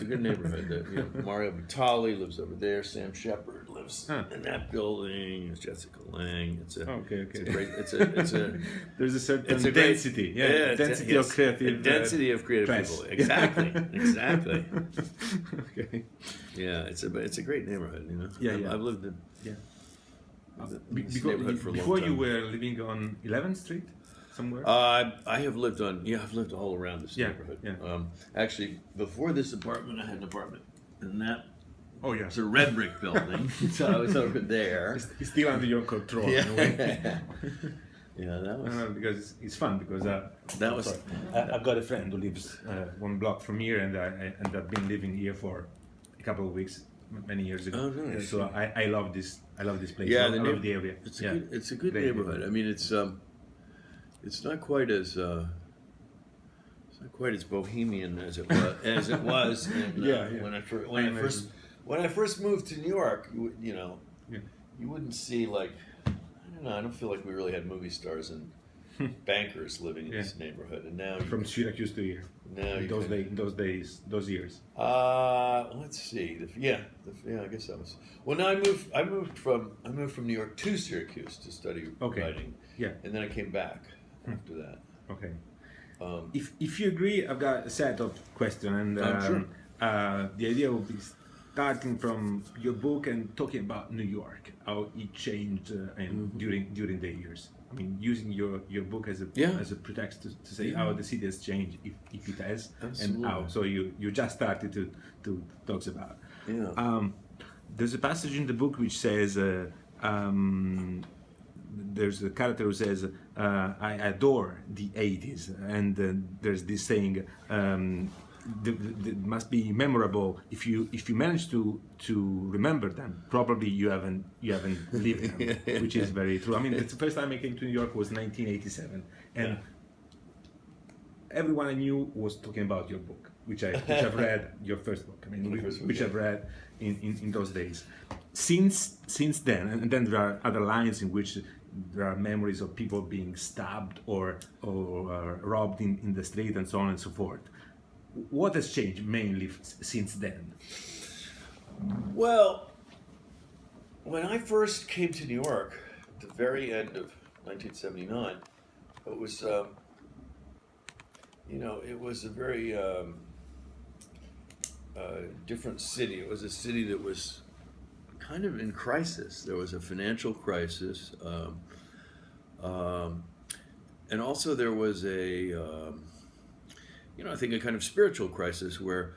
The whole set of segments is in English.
a good neighborhood. Mario Batali lives over there. Sam Shepard lives in that building. There's Jessica Lang. It's a great. It's a There's a certain it's a density. Density of creative. Density of creative people. Exactly. Okay. Yeah, it's a great neighborhood. I've lived in this Because neighborhood for a long before time. you were living on 11th Street somewhere. I have lived I've lived all around this neighborhood. Yeah. Actually, before this apartment, I had an apartment in that. Oh yeah. It's a red brick building, so I was over there. It's still under your control. In a way. Yeah, that was because it's fun because that was. I've got a friend who lives one block from here, and I've been living here for a couple of weeks many years ago. Oh, nice. So I love this. I love this place. Yeah, I love the area. It's a good Great neighborhood. I mean, it's not quite as bohemian as it was. When I first moved to New York, you wouldn't see I don't feel like we really had movie stars and bankers living in this neighborhood. And now from Syracuse to here. Now those years. Let's see. I guess that was. Well, now I moved from New York to Syracuse to study writing. Yeah. And then I came back after that. Okay. If you agree, I've got a set of questions, and sure. The idea will be starting from your book and talking about New York, how it changed during the years. I mean, using your book as a pretext to say how the city has changed, if it has, Absolutely. and how. So you just started to talk about. Yeah. There's a passage in the book which says. There's a character who says, "I adore the '80s," and there's this saying, "It must be memorable if you manage to remember them. Probably you haven't lived them," which is very true. I mean, the first time I came to New York was 1987, and everyone I knew was talking about your book, which I've read, your first book. I mean, which I've read in those days. Since then, and then there are other lines in which there are memories of people being stabbed or robbed in the street and so on and so forth. What has changed mainly since then? Well, when I first came to New York at the very end of 1979, it was it was a very different city. It was a city that was kind of in crisis. There was a financial crisis, and also there was I think a kind of spiritual crisis where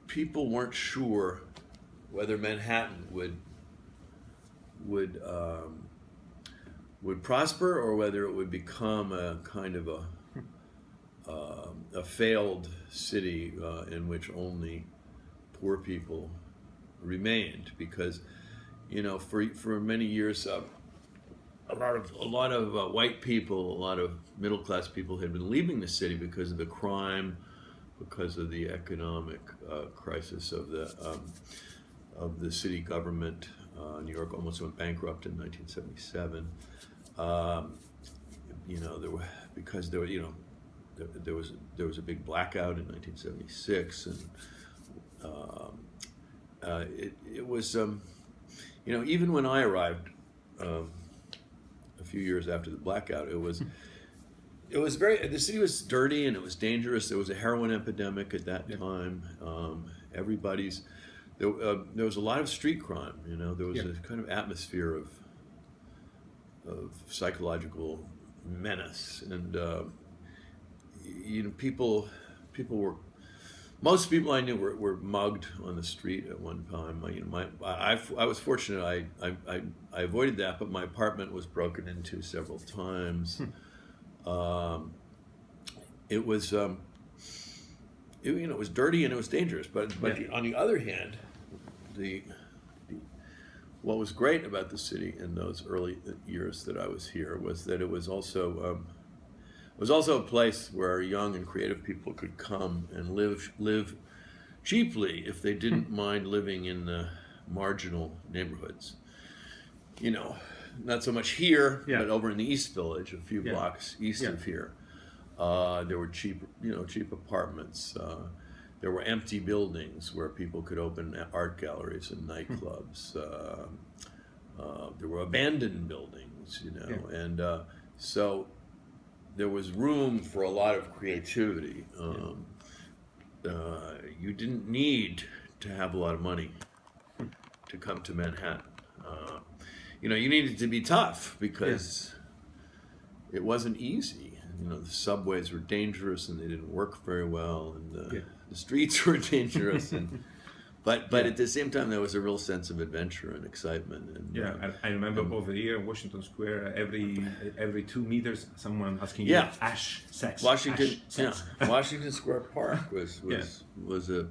people weren't sure whether Manhattan would prosper or whether it would become a kind of a failed city in which only poor people remained, because for many years a lot of white people, a lot of middle class people had been leaving the city because of the crime, because of the economic crisis of the city government. New York almost went bankrupt in 1977. There was a big blackout in 1976, and it was even when I arrived a few years after the blackout, it was the city was dirty and it was dangerous. There was a heroin epidemic at that time. There was a lot of street crime. There was a kind of atmosphere of psychological menace, and most people I knew were mugged on the street at one time. I was fortunate. I avoided that, but my apartment was broken into several times. It was it was dirty and it was dangerous. But on the other hand, what was great about the city in those early years that I was here was that it was also a place where young and creative people could come and live cheaply if they didn't mind living in the marginal neighborhoods. Not so much here, but over in the East Village, a few blocks east of here, there were cheap apartments. there were empty buildings where people could open art galleries and nightclubs. There were abandoned buildings, and so there was room for a lot of creativity. You didn't need to have a lot of money to come to Manhattan. You needed to be tough because it wasn't easy. The subways were dangerous and they didn't work very well, and the streets were dangerous. But at the same time, there was a real sense of adventure and excitement. And, I remember over here in Washington Square, every 2 meters, someone asking you, ash, sex. Washington, ash, sex. Washington Square Park was a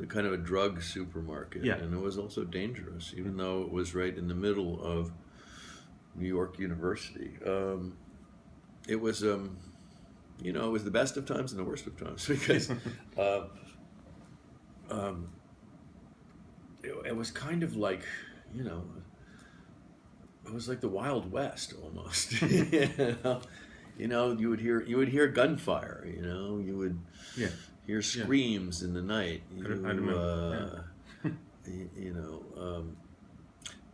kind of a drug supermarket, and it was also dangerous, even though it was right in the middle of New York University. It was, it was the best of times and the worst of times because it was kind of like, it was like the Wild West almost. You would hear gunfire. You would hear screams in the night. I remember.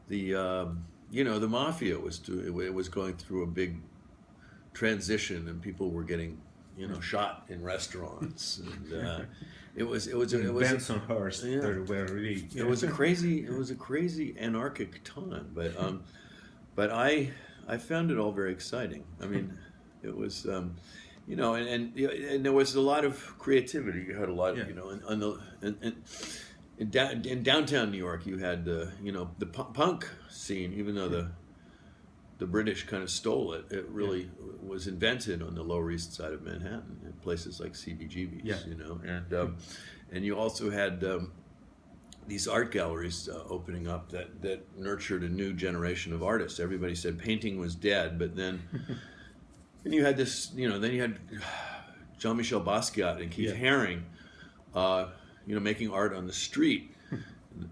The mafia was going through a big transition, and people were getting shot in restaurants, and it was Bensonhurst. There were really it was a crazy anarchic time, but I found it all very exciting. I mean, it was and there was a lot of creativity. You had a lot in downtown New York. You had the punk scene, even though the British kind of stole it. It really was invented on the Lower East Side of Manhattan, in places like CBGB's, and you also had these art galleries opening up that nurtured a new generation of artists. Everybody said painting was dead, but then you had this, then you had Jean-Michel Basquiat and Keith Haring, making art on the street,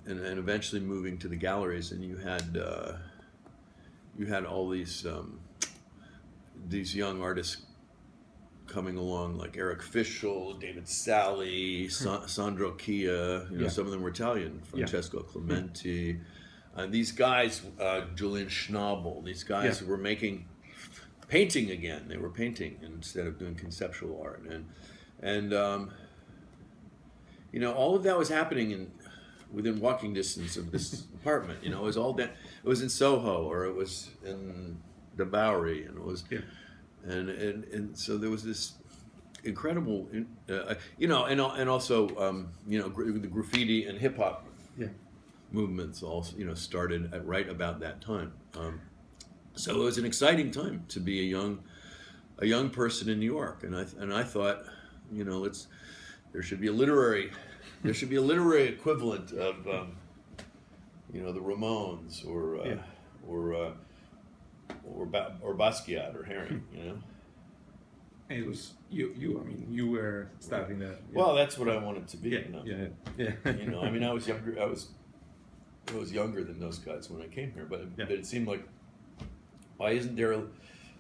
and eventually moving to the galleries, and you had all these young artists coming along, like Eric Fischl, David Sally, Sandro Chia. Some of them were Italian. Francesco Clementi. These guys, Julian Schnabel. These guys were painting again. They were painting instead of doing conceptual art, and all of that was happening within walking distance of this apartment. It was all down. It was in Soho, or it was in the Bowery, and it was, and so there was this incredible, and also the graffiti and hip hop movements also started at right about that time. So it was an exciting time to be a young person in New York, and I thought, there should be a literary equivalent of the Ramones or Basquiat or Haring. And it was you. I mean, you were starting that. Well, that's what I wanted to be. Yeah. I mean, I was younger. I was younger than those guys when I came here, but it seemed like, why isn't there a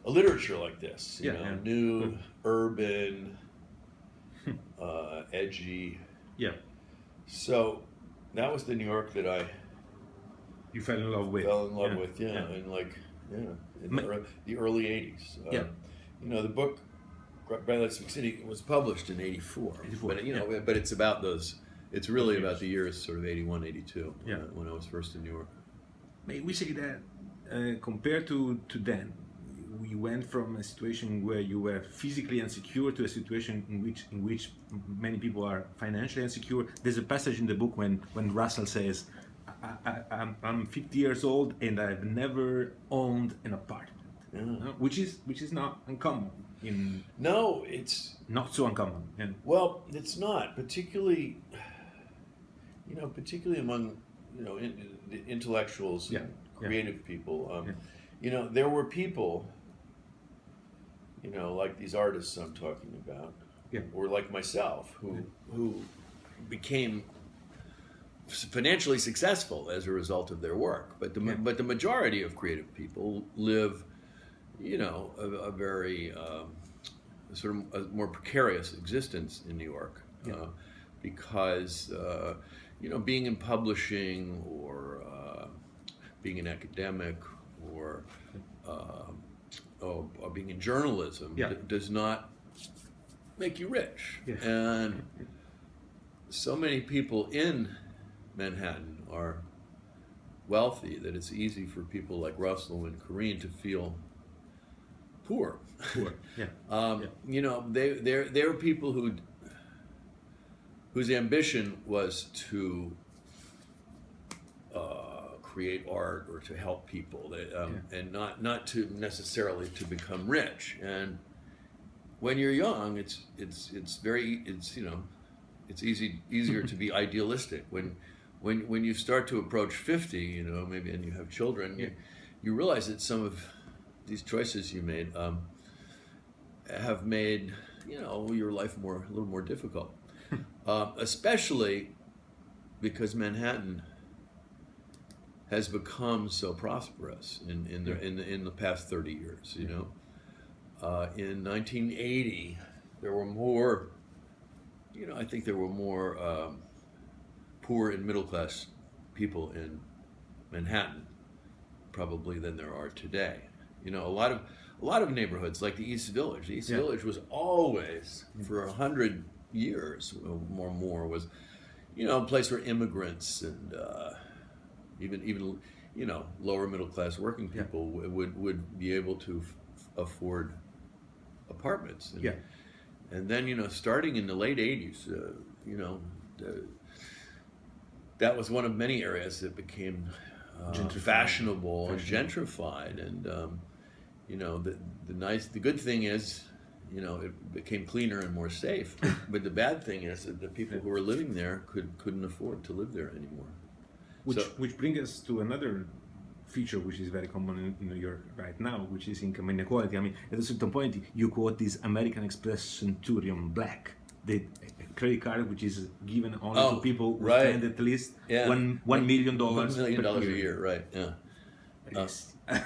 literature like this? New, urban, edgy. Yeah. So that was the New York that you fell in love with. In the early '80s. The book Bright Big City was published in '84. But it's about those. It's really about the years sort of '81, '82 when I was first in New York. May we say that compared to then, we went from a situation where you were physically insecure to a situation in which many people are financially insecure. There's a passage in the book when Russell says, I'm 50 years old and I've never owned an apartment, which is not uncommon. No, it's not so uncommon. Well, it's not, particularly among intellectuals and creative people. There were people, like these artists I'm talking about, or like myself, who became financially successful as a result of their work. But the majority of creative people live, a very sort of a more precarious existence in New York. because being in publishing or being an academic or being in journalism does not make you rich. Yeah. And so many people in Manhattan are wealthy that it's easy for people like Russell and Corinne to feel poor. They're people whose ambition was to create art or to help people, and not to necessarily to become rich. And when you're young, it's easier to be idealistic. When you start to approach 50, maybe, and you have children, you realize that some of these choices you made have made your life a little more difficult, especially because Manhattan has become so prosperous in the past 30 years. In 1980, there were more. I think there were more poor and middle class people in Manhattan probably than there are today. A lot of neighborhoods like the East Village. The East Village was always, for 100 years or more, was a place where immigrants and even lower middle class working people would be able to afford apartments. And then starting in the late 80s, that was one of many areas that became fashionable and gentrified. And the good thing is, it became cleaner and more safe. But the bad thing is that the people who were living there couldn't afford to live there anymore. Which brings us to another feature which is very common in New York right now, which is income inequality. I mean, at a certain point, you quote this American Express Centurion Black, the credit card which is given only to people who spend at least $1 million $1 million a year, right? Yeah.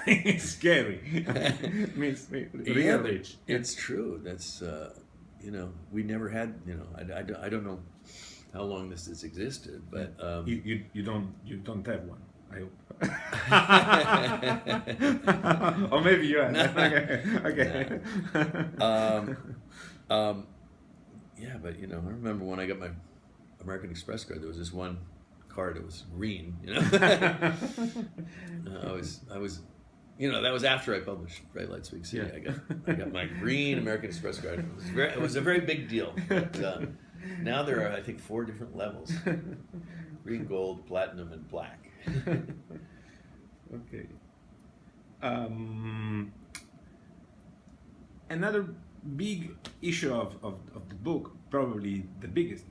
It's scary. It means real rich. It's true. That's we never had. I don't know how long this has existed, but you don't have one, I hope. Or maybe you are. Okay. Yeah, but I remember when I got my American Express card, there was this one card that was green. I was. That was after I published Bright Lights Big City. I got my green American Express card. It was a very big deal. But, now there are, I think, 4 different levels: green, gold, platinum, and black. Okay. Another big issue of the book, probably the biggest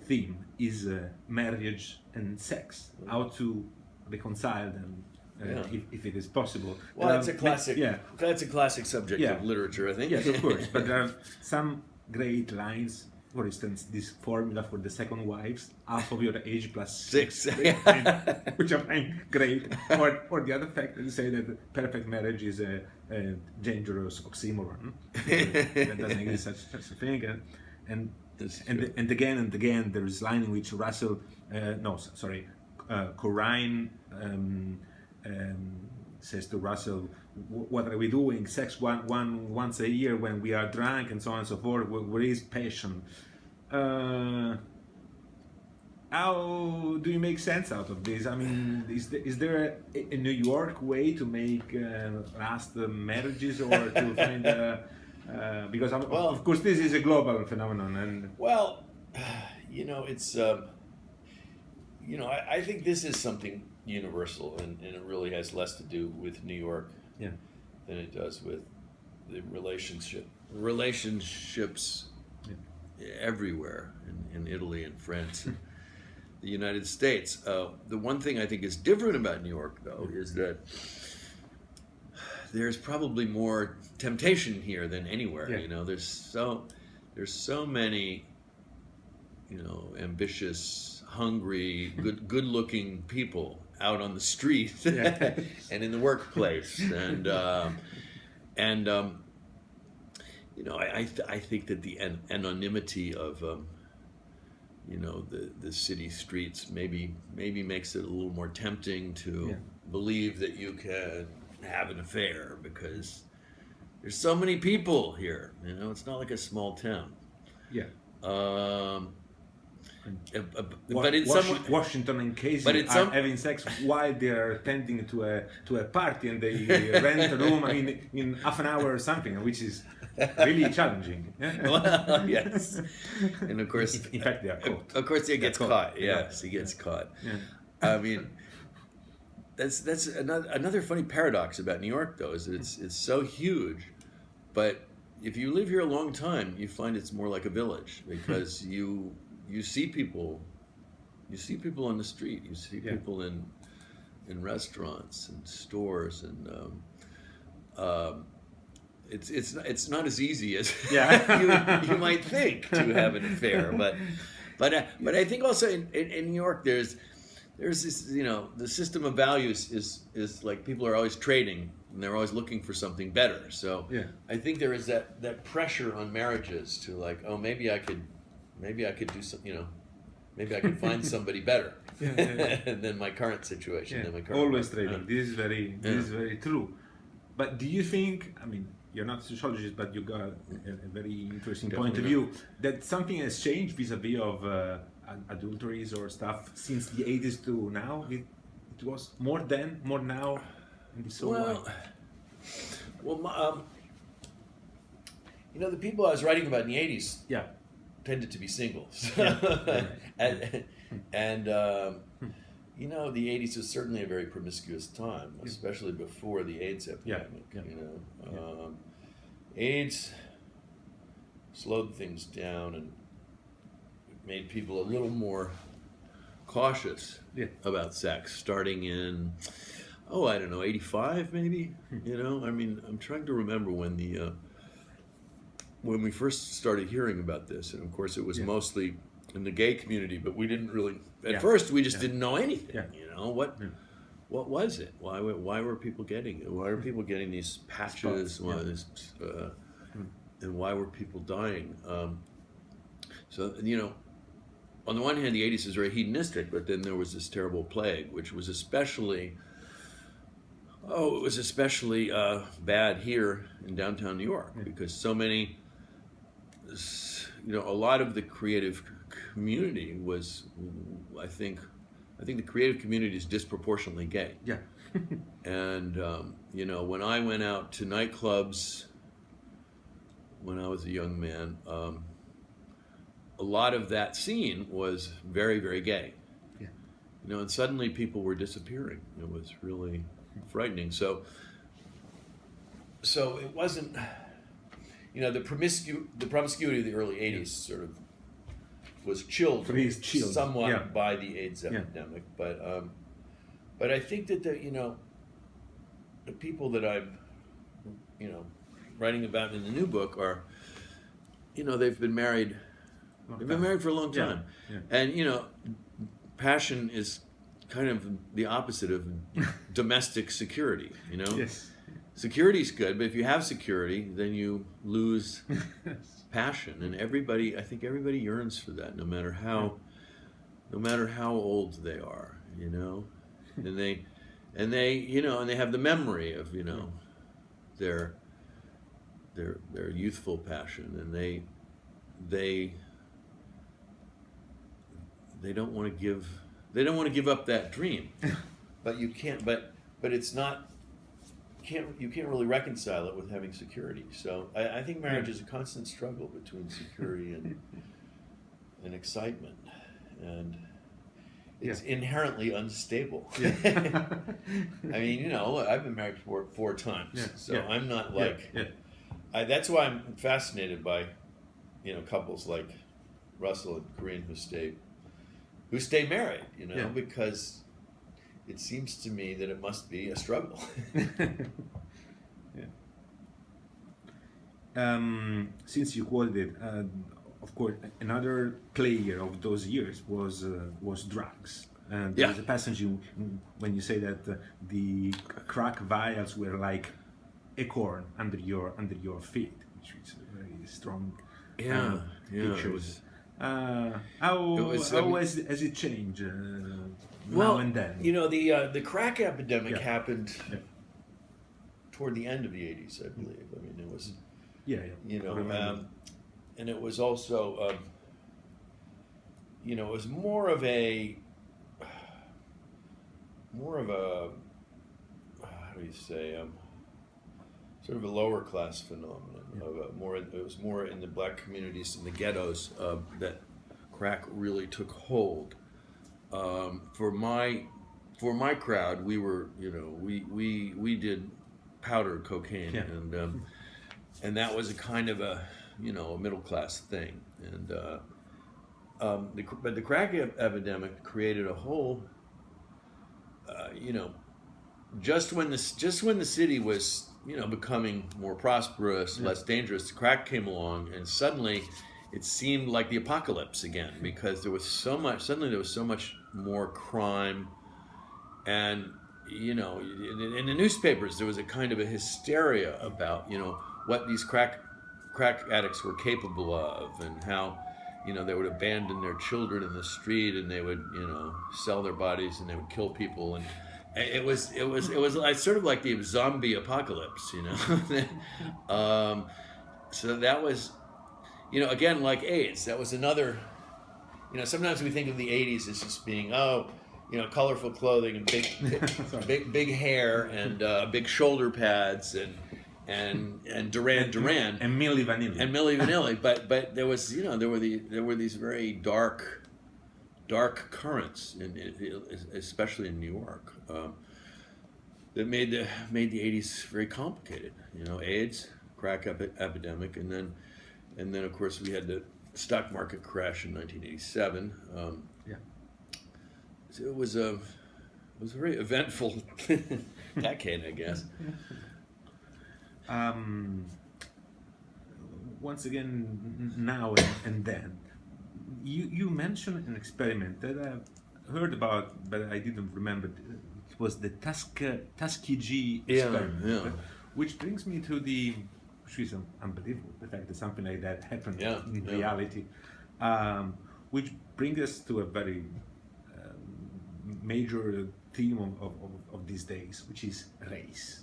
theme, is marriage and sex. How to reconcile them, if it is possible. Well, that's a classic. That's a classic subject of literature, I think. Yes, of course. But there are some great lines. For instance, this formula for the second wives, half of your age plus 6, which I find great. Or the other fact that you say that perfect marriage is a dangerous oxymoron. That doesn't exist such a thing. And again, there is a line in which Russell, Corinne says to Russell, "What are we doing? Sex once a year when we are drunk and so on and so forth. Where is passion?" How do you make sense out of this? I mean, is there a New York way to make last marriages, or to find because of course this is a global phenomenon, and it's I think this is something universal, and it really has less to do with New York than it does with the relationships everywhere in Italy and France and the United States. The one thing I think is different about New York, though, is that there's probably more temptation here than anywhere. There's so many ambitious, hungry, good-looking people out on the street and in the workplace, and I think that the anonymity you know, the city streets maybe makes it a little more tempting to believe that you can have an affair because there's so many people here. You know, it's not like a small town. Yeah. But it's Washington and Casey are having sex while they're attending to a party, and they rent a room in half an hour or something, which is really challenging. Well, yes, and of course, in fact, they are caught. Of course, he gets caught. Yes, he gets caught. I mean, that's another funny paradox about New York, though, is that it's so huge, but if you live here a long time, you find it's more like a village because you see people on the street, you see people in restaurants and stores, and it's not as easy as you might think to have an affair, but I think also in New York there's this, you know, the system of values is like people are always trading and they're always looking for something better. So I think there is that pressure on marriages to like, oh, maybe I could do something, you know, maybe I could find somebody better than my current situation. Than my current always trading. This is very true. But do you think, I mean, you're not a sociologist, but you got a very interesting point of view, that something has changed vis-a-vis of adulteries or stuff since the 80s to now? It was more then, more now, and so you know, the people I was writing about in the 80s tended to be singles. And you know, the 80s was certainly a very promiscuous time, especially before the AIDS epidemic. You know, AIDS slowed things down and made people a little more cautious about sex, starting in, I don't know, 85 maybe. You know, I mean, I'm trying to remember when we first started hearing about this, and of course it was mostly in the gay community, but we didn't really, at first we just didn't know anything. You know, what was it? Why were people getting it? Why were people getting these patches? And why were people dying? So, you know, on the one hand, the 80s was very hedonistic, but then there was this terrible plague, which was especially bad here in downtown New York, because so many, you know, a lot of the creative community was, I think the creative community is disproportionately gay. And you know, when I went out to nightclubs when I was a young man, a lot of that scene was very, very gay. You know, and suddenly people were disappearing. It was really frightening. So it wasn't, you know, the promiscuity of the early 80s sort of was chilled somewhat by the AIDS epidemic, but I think that you know, the people that I'm, you know, writing about in the new book are, you know, they've been married for a long time, and you know, passion is kind of the opposite of domestic security. You know, security's good, but if you have security, then you lose passion, and I think everybody yearns for that, no matter how old they are, you know, and they you know, and they have the memory of, you know, their youthful passion, and they don't want to give up that dream, but you can't. But it's not. You can't really reconcile it with having security. So I think marriage is a constant struggle between security and excitement, and it's inherently unstable. I mean, you know, I've been married four times, so I'm not like. That's why I'm fascinated by, you know, couples like Russell and Corinne who stay married. You know, because it seems to me that it must be a struggle. Since you quoted it, of course, another player of those years was drugs. And there's a passage when you say that the crack vials were like acorn under your feet, which is a very strong picture. How has it changed now and then? The crack epidemic Yeah. happened Yeah. toward the end of the 80s, I believe. I mean, it was, Yeah, I remember. and it was also, it was more of a, how do you say, sort of a lower class phenomenon. It was more in the black communities in the ghettos that crack really took hold. For my crowd, we were we did powdered cocaine, Yeah. and that was a kind of a a middle class thing, and but the crack epidemic created a whole just when the city was becoming more prosperous, less dangerous, crack came along, and suddenly it seemed like the apocalypse again, because there was so much more crime, and in the newspapers there was a kind of a hysteria about what these crack addicts were capable of, and how they would abandon their children in the street, and they would sell their bodies, and they would kill people, and it was like, sort of like the zombie apocalypse, so that was again, like AIDS, that was another. Sometimes we think of the '80s as just being colorful clothing and big hair and big shoulder pads and Duran Duran and Milli Vanilli, but there was there were these very dark currents, especially in New York, that made the '80s very complicated. AIDS, crack epidemic, and then of course we had the stock market crash in 1987. So it was a very eventful decade, I guess. Once again, now and then, you mentioned an experiment that I heard about, but I didn't remember. It was the Tuskegee experiment, which brings me to which is unbelievable, the fact that something like that happened in reality, which brings us to a very major theme of these days, which is race.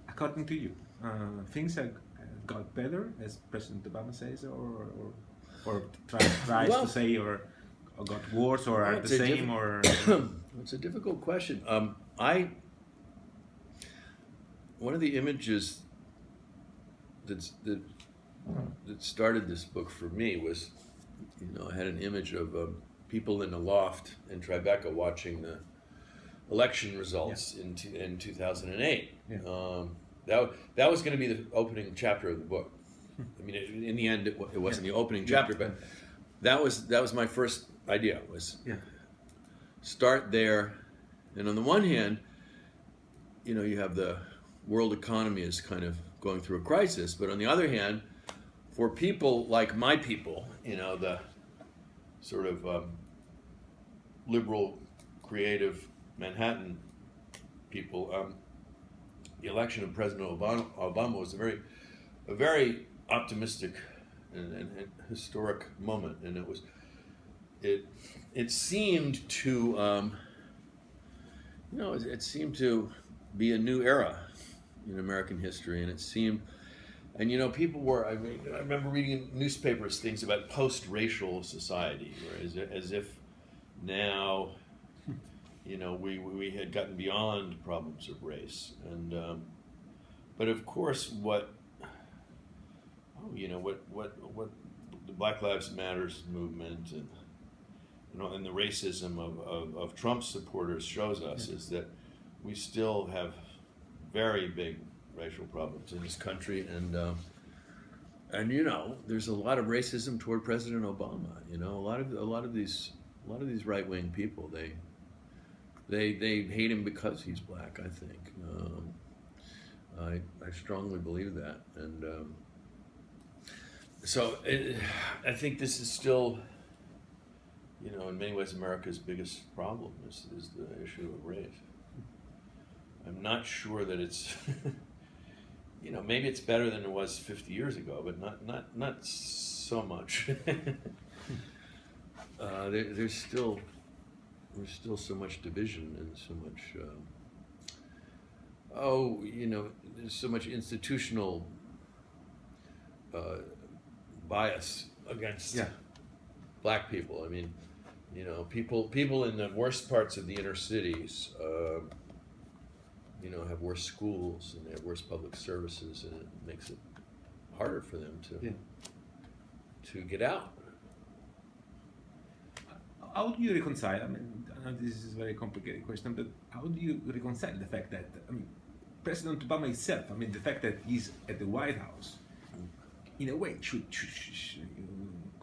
According to you, things have got better, as President Obama says, or tries to say, or got worse, or are the same, or? It's a difficult question. One of the images that started this book for me was, I had an image of people in a loft in Tribeca watching the election results in 2008. That was going to be the opening chapter of the book. I mean, in the end, it wasn't the opening chapter, but that was my first idea, was start there. And on the one hand, you have the world economy is kind of going through a crisis, but on the other hand, for people like my people, the sort of liberal, creative Manhattan people, the election of President Obama was a very optimistic and historic moment, and it seemed to it seemed to be a new era in American history, and it seemed, and people were. I remember reading in newspapers things about post-racial society, where as if now, we had gotten beyond problems of race, and but of course, what the Black Lives Matters movement and the racism of Trump's supporters shows us is that we still have very big racial problems in this country, and there's a lot of racism toward President Obama. A lot of these right-wing people, they hate him because he's black, I think. I strongly believe that, and so I think this is still, in many ways, America's biggest problem is the issue of race. I'm not sure that it's maybe it's better than it was 50 years ago, but not so much. There's still so much division and so much. There's so much institutional bias against black people. I mean, people in the worst parts of the inner cities, have worse schools and they have worse public services, and it makes it harder for them to get out. How do you reconcile? I mean, I know this is a very complicated question, but how do you reconcile the fact that, President Obama himself, the fact that he's at the White House, in a way,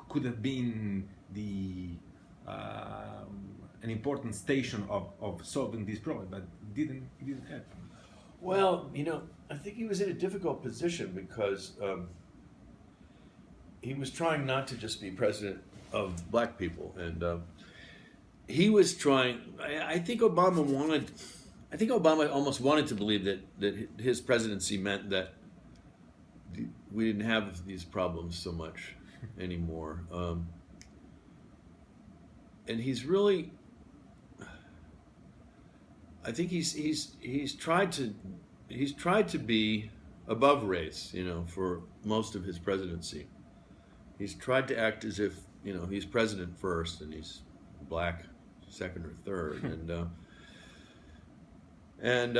could have been an important station of solving this problem, but it didn't happen. Well, I think he was in a difficult position because he was trying not to just be president of black people, and he was trying. I think Obama almost wanted to believe that his presidency meant that we didn't have these problems so much anymore, and he's really. I think he's tried to be above race, for most of his presidency. He's tried to act as if he's president first and he's black second or third, and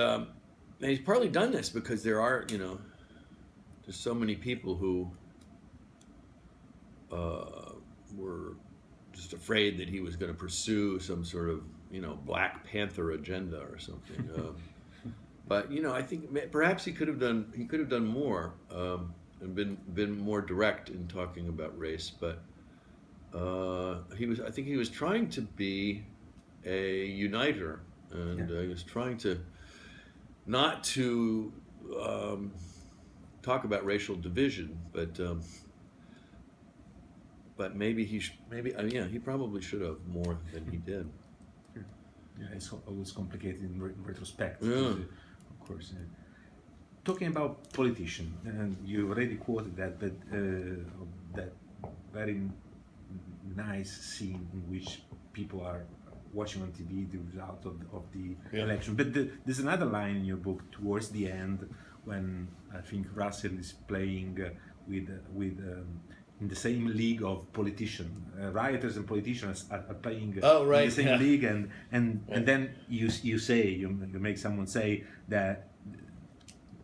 he's partly done this because there are there's so many people who were just afraid that he was going to pursue some sort of Black Panther agenda or something. But I think perhaps he could have done more and been more direct in talking about race. But I think he was trying to be a uniter, and he was trying to not to talk about racial division, but maybe he probably should have more than he did. Yeah, it's always complicated in retrospect, Yeah. of course. Talking about politicians, and you already quoted that very nice scene in which people are watching on TV the result of the election. But there's another line in your book towards the end when I think Russell is playing with in the same league of politicians. Rioters and politicians are playing in the same league, and then you make someone say that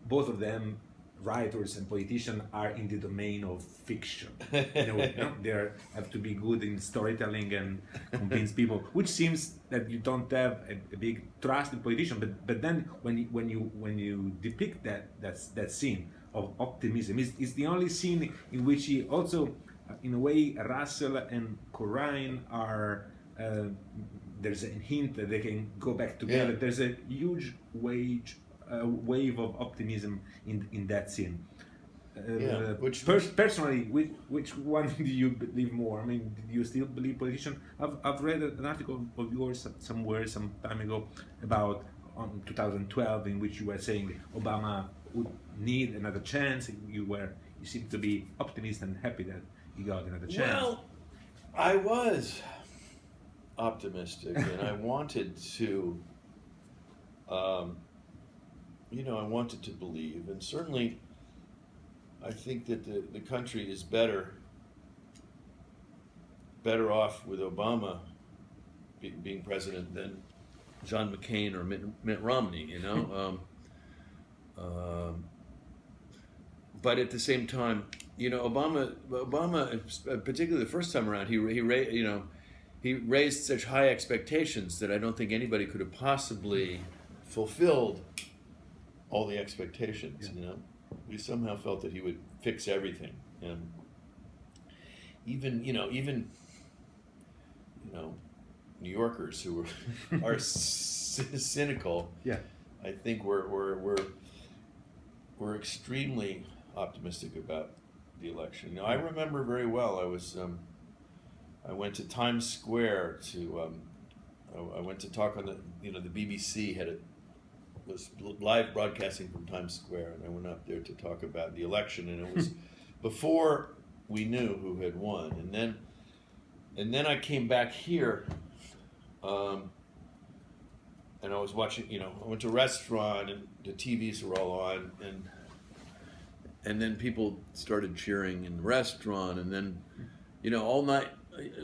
both of them, rioters and politicians, are in the domain of fiction. In a way, they have to be good in storytelling and convince people, which seems that you don't have a big trust in politicians. But then when you depict that scene of optimism, it's the only scene in which he also, in a way, Russell and Corain are. There's a hint that they can go back together. Yeah. There's a huge wave of optimism in that scene. Personally, which one do you believe more? I mean, do you still believe politicians? I've read an article of yours somewhere some time ago about on 2012 in which you were saying Obama would need another chance. You seemed to be optimistic and happy that he got another chance. Well, I was optimistic, and I wanted to. I wanted to believe, and certainly I think that the country is better off with Obama being president than John McCain or Mitt Romney, but at the same time, Obama, particularly the first time around, he raised such high expectations that I don't think anybody could have possibly fulfilled all the expectations. We somehow felt that he would fix everything, and even New Yorkers who are cynical. Yeah, I think we're extremely optimistic about the election. I remember very well. I went to Times Square I went to talk on the BBC had was live broadcasting from Times Square, and I went up there to talk about the election, and it was before we knew who had won, and then I came back here, and I was watching. I went to a restaurant, and the TVs were all on, and then people started cheering in the restaurant, and then, all night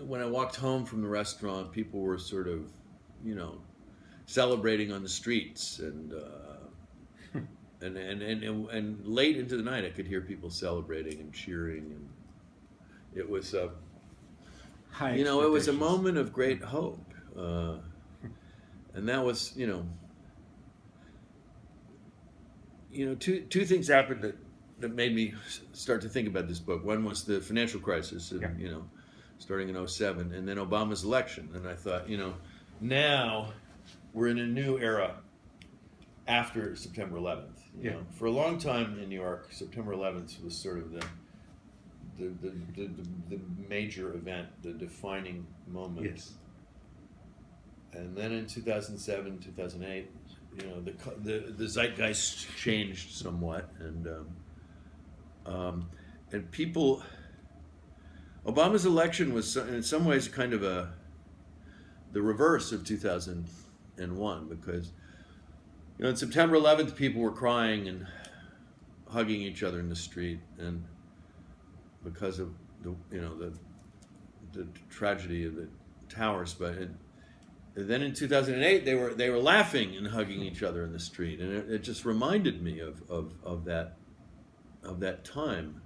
when I walked home from the restaurant, people were sort of, celebrating on the streets, and late into the night I could hear people celebrating and cheering, and it was it was a moment of great hope, and that was two things happened that made me start to think about this book. One was the financial crisis, and, starting in 2007, and then Obama's election, and I thought, now we're in a new era after September 11th. For a long time in New York, September 11th was sort of the major event, the defining moment. Yes. And then in 2007, 2008, the zeitgeist changed somewhat, and people. Obama's election was in some ways kind of the reverse of 2001, because on September 11th people were crying and hugging each other in the street, and because of the tragedy of the towers. But then in 2008 they were laughing and hugging each other in the street, and it just reminded me of that time.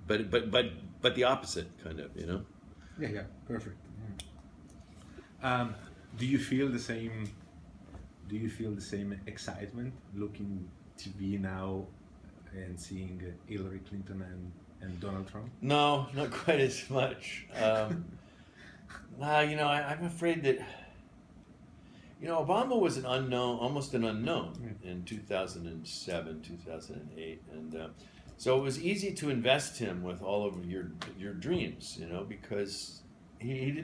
But the opposite, kind of, Yeah, perfect. Do you feel the same? Do you feel the same excitement looking TV now and seeing Hillary Clinton and Donald Trump? No, not quite as much. I'm afraid that Obama was almost an unknown in 2007, 2008, and. So it was easy to invest him with all of your dreams, because he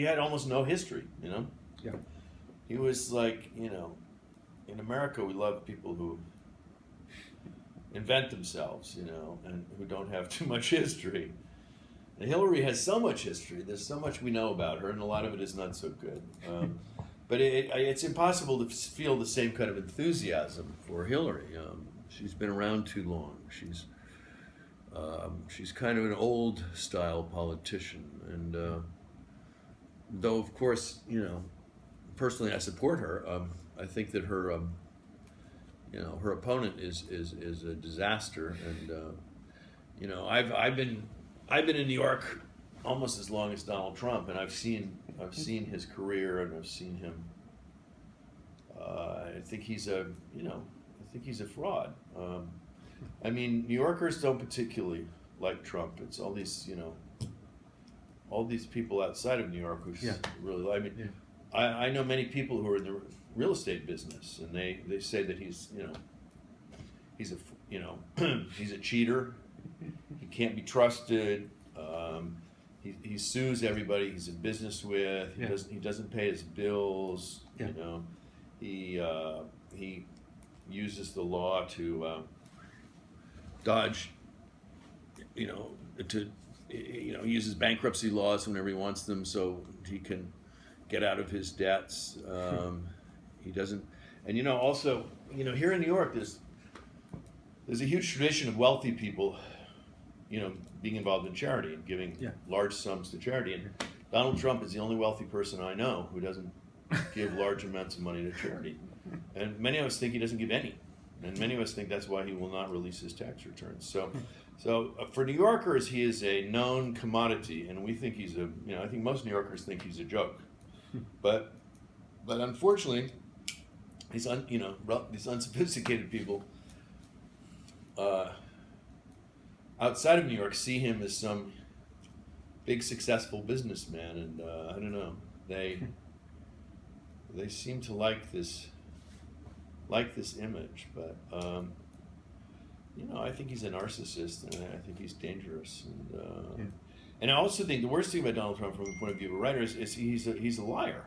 had almost no history, Yeah. He was like, in America we love people who invent themselves, and who don't have too much history. And Hillary has so much history. There's so much we know about her, and a lot of it is not so good. But it's impossible to feel the same kind of enthusiasm for Hillary. She's been around too long. She's kind of an old style politician, and though of course personally I support her, I think that her her opponent is a disaster, and I've been in New York almost as long as Donald Trump, and I've seen his career, and I've seen him. I think he's a fraud. New Yorkers don't particularly like Trump. It's all these people outside of New York who really. I know many people who are in the real estate business, and they say that he's a cheater. He can't be trusted. He sues everybody he's in business with. He doesn't pay his bills. He uses the law to dodge. He uses bankruptcy laws whenever he wants them, so he can get out of his debts. He doesn't, and also, here in New York, there's a huge tradition of wealthy people, being involved in charity and giving large sums to charity. And Donald Trump is the only wealthy person I know who doesn't give large amounts of money to charity. And many of us think he doesn't give any. And many of us think that's why he will not release his tax returns. So for New Yorkers, he is a known commodity, and we think he's I think most New Yorkers think he's a joke. But unfortunately, these unsophisticated people outside of New York see him as some big successful businessman, and I don't know, they seem to like this image, but I think he's a narcissist, and I think he's dangerous, and I also think the worst thing about Donald Trump from the point of view of a writer is he's a liar.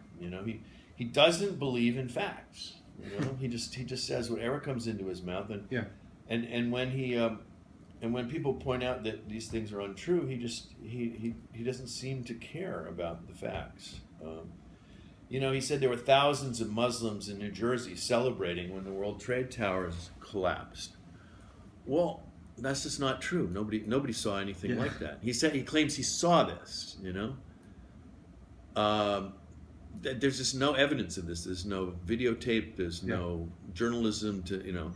He doesn't believe in facts. You know, he just says whatever comes into his mouth, and Yeah. and when he and when people point out that these things are untrue, he doesn't seem to care about the facts. You know, he said there were thousands of Muslims in New Jersey celebrating when the World Trade Towers collapsed. Well, that's just not true. Nobody saw anything like that. He claims he saw this. You know, there's just no evidence of this. There's no videotape. There's no journalism to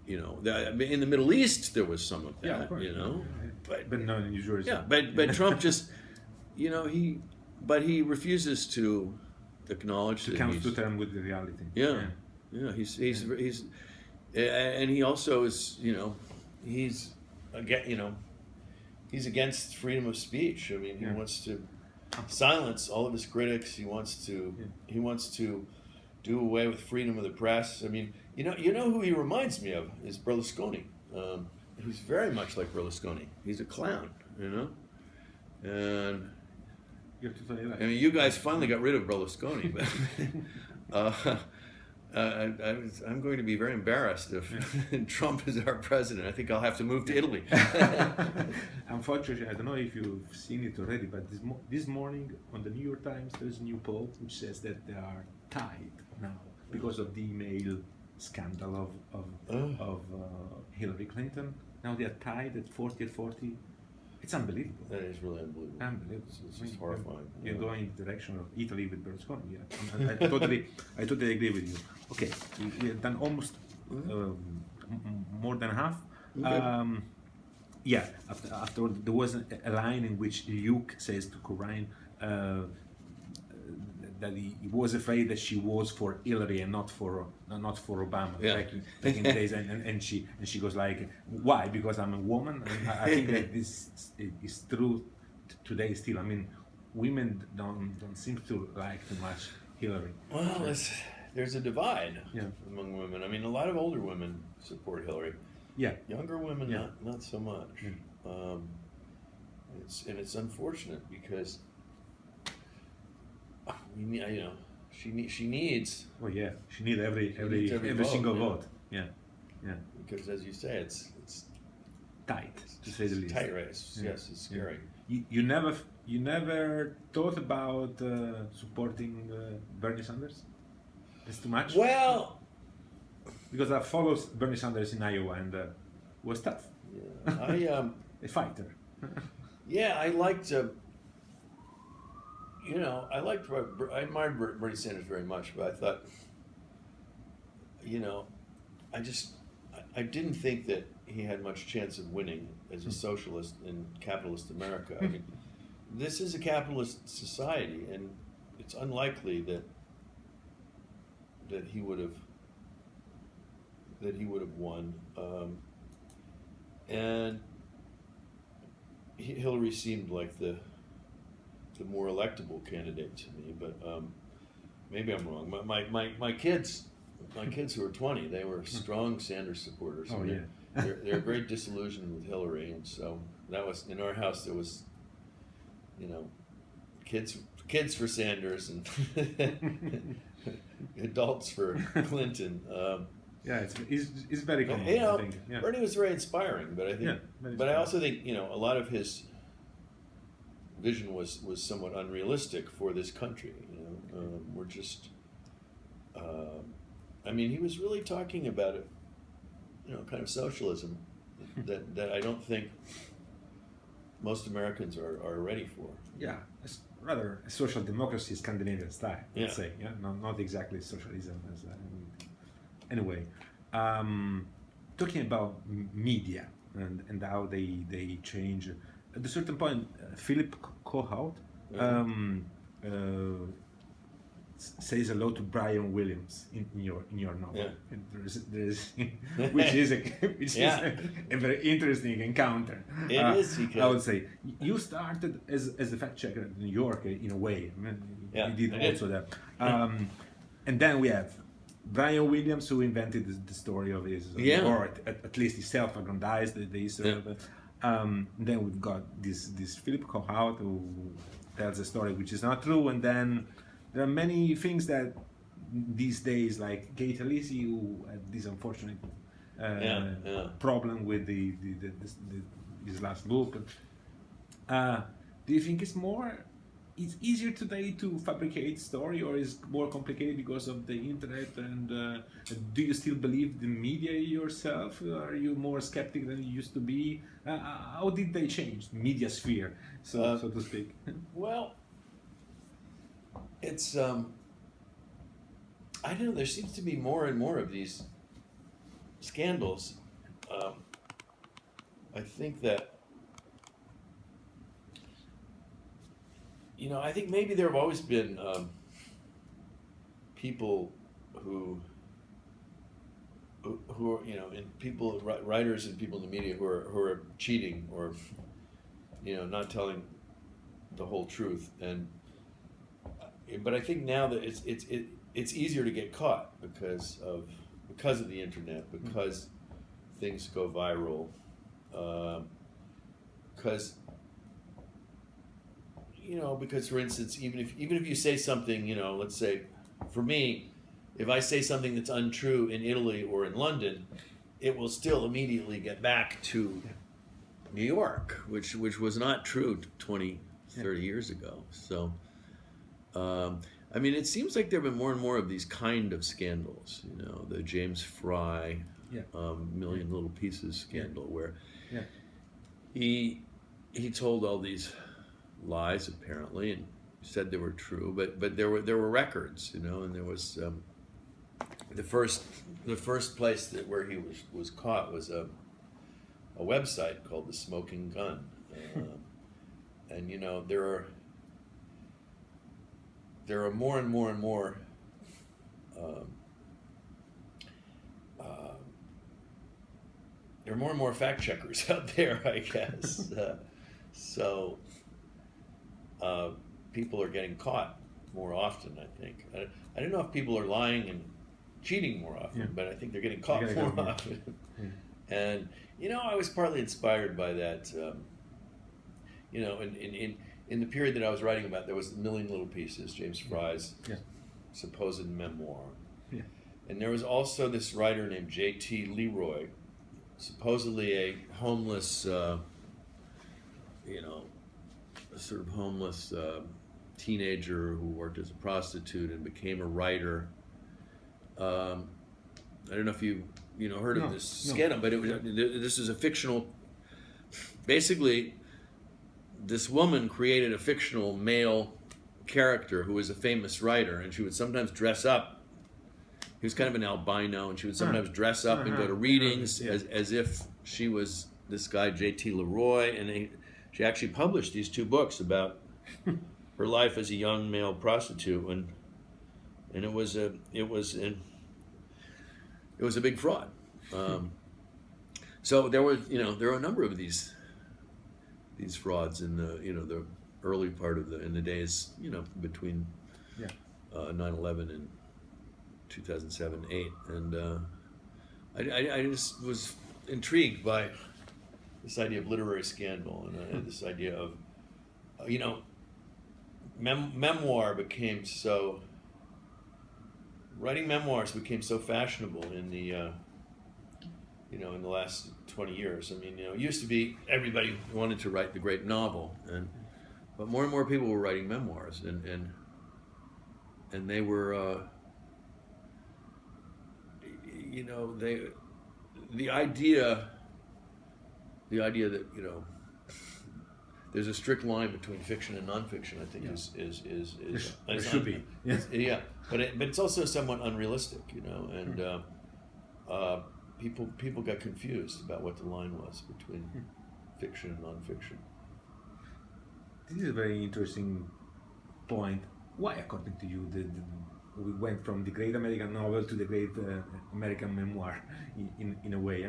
I mean, in the Middle East there was some of that. Yeah, of course. You know, But not in New Jersey. yeah, but Trump just, you know, he refuses to acknowledge To that come he's, to terms with the reality. yeah, he's and he also is, you know, he's against freedom of speech. I mean, he wants to silence all of his critics. He wants to do away with freedom of the press. I mean, you know who he reminds me of is Berlusconi. He's very much like Berlusconi. He's a clown, you know, and You have to tell you that. I mean, you guys finally got rid of Berlusconi, but I'm going to be very embarrassed if Trump is our president. I think I'll have to move to Italy. Unfortunately, I don't know if you've seen it already, but this morning on the New York Times, there's a new poll which says that they are tied now because of the email scandal of Hillary Clinton. Now they are tied at 40. It's unbelievable. That is really unbelievable. Unbelievable. It's just horrifying. You're going in the direction of Italy with Berlusconi. Yeah, I totally agree with you. Okay, we have done almost more than half. Okay. Yeah, after there was a line in which Luke says to Corinne that he was afraid that she was for Hillary and not for Obama back in the days, and she goes like, why? Because I'm a woman. And I think that this is true today still. I mean, women don't seem to like too much Hillary. Well, there's a divide Yeah. among women. I mean, a lot of older women support Hillary. Yeah. Younger women, Yeah. not so much. It's unfortunate because she needs. Well, yeah, she needs every vote, single yeah. vote. Yeah. Because as you say, it's Tight, to say the least. tight race. Yeah. Yes, it's scary. You never thought about supporting Bernie Sanders? That's too much. Well, Because I followed Bernie Sanders in Iowa and was tough. yeah, A fighter. I liked. I admired Bernie Sanders very much, but I thought, I didn't think that he had much chance of winning as a socialist in capitalist America. I mean, this is a capitalist society, and it's unlikely that he would have won. And Hillary seemed like the more electable candidate to me, but maybe I'm wrong. My kids who were 20, they were strong Sanders supporters. Oh, yeah. They're very disillusioned with Hillary, and so that was in our house. There was, kids for Sanders and adults for Clinton. Yeah, it's very common. I think. Yeah. Bernie was very inspiring, but I think, but I also think a lot of his vision was somewhat unrealistic for this country. We're just, he was really talking about it, kind of socialism that I don't think most Americans are ready for. Yeah, it's rather a social democracy Scandinavian style, Yeah. let's say. Yeah, not exactly socialism. Anyway, talking about media and how they change. At a certain point, Philip Kohout says hello to Brian Williams in your novel. Yeah. And there's which is a very interesting encounter. It is, because I would say you started as a fact checker in New York in a way. I mean, you did also that. And then we have Brian Williams, who invented the story of his, or at least he self-aggrandized the history of it. Then we've got this Philip Kohout who tells a story which is not true, and then there are many things that these days, like Kate Alisi, who had this unfortunate problem with his last book. Do you think it's easier today to fabricate story, or is more complicated because of the internet? And do you still believe the media yourself? Are you more skeptic than you used to be? How did they change media sphere, so to speak? Well, it's I don't know. There seems to be more and more of these scandals. I think that, I think maybe there have always been people who are, and people, writers and people in the media who are cheating or, not telling the whole truth. But I think now that it's easier to get caught because of the internet, because things go viral, because for instance, even if you say something, let's say, for me, if I say something that's untrue in Italy or in London, it will still immediately get back to New York, which was not true 20, 30 years ago. So, it seems like there have been more and more of these kind of scandals, the James Fry Million Little Pieces scandal, where he told all these lies apparently and said they were true, but there were records, and there was the first place where he was caught was a website called The Smoking Gun, and there are more and more and more there are more and more fact checkers out there, I guess. So people are getting caught more often, I think. I don't know if people are lying and cheating more often, but I think they're getting caught more often. And, I was partly inspired by that. In the period that I was writing about, there was A Million Little Pieces, James Fry's supposed memoir. Yeah. And there was also this writer named J.T. Leroy, supposedly a homeless, a sort of homeless teenager who worked as a prostitute and became a writer. I don't know if you heard of this scandal, but this is a fictional. Basically, this woman created a fictional male character who was a famous writer, and she would sometimes dress up. He was kind of an albino, and she would sometimes dress up and go to readings as if she was this guy J.T. Leroy, and she actually published these 2 books about her life as a young male prostitute, and it was a big fraud. So there were a number of these frauds in the early part of in the days between 9/11 and 2007-8, and I just was intrigued by this idea of literary scandal and this idea of writing memoirs became so fashionable in the in the last 20 years. It used to be everybody wanted to write the great novel, but more and more people were writing memoirs, and they were the idea that there's a strict line between fiction and nonfiction, I think is there should be. But it's also somewhat unrealistic, and people got confused about what the line was between fiction and nonfiction. This is a very interesting point. Why, according to you, we went from the great American novel to the great American memoir in a way?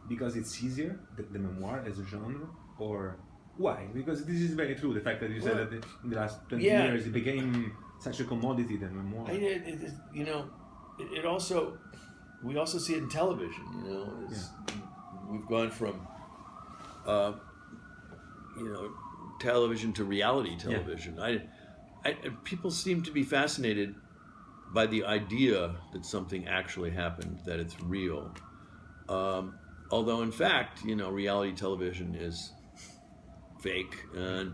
Because it's easier, the memoir as a genre, or why? Because this is very true, the fact that you said that in the last 20 years it became such a commodity, the memoir. We also see it in television, We've gone from television to reality television. People seem to be fascinated by the idea that something actually happened, that it's real. Although in fact, reality television is fake, and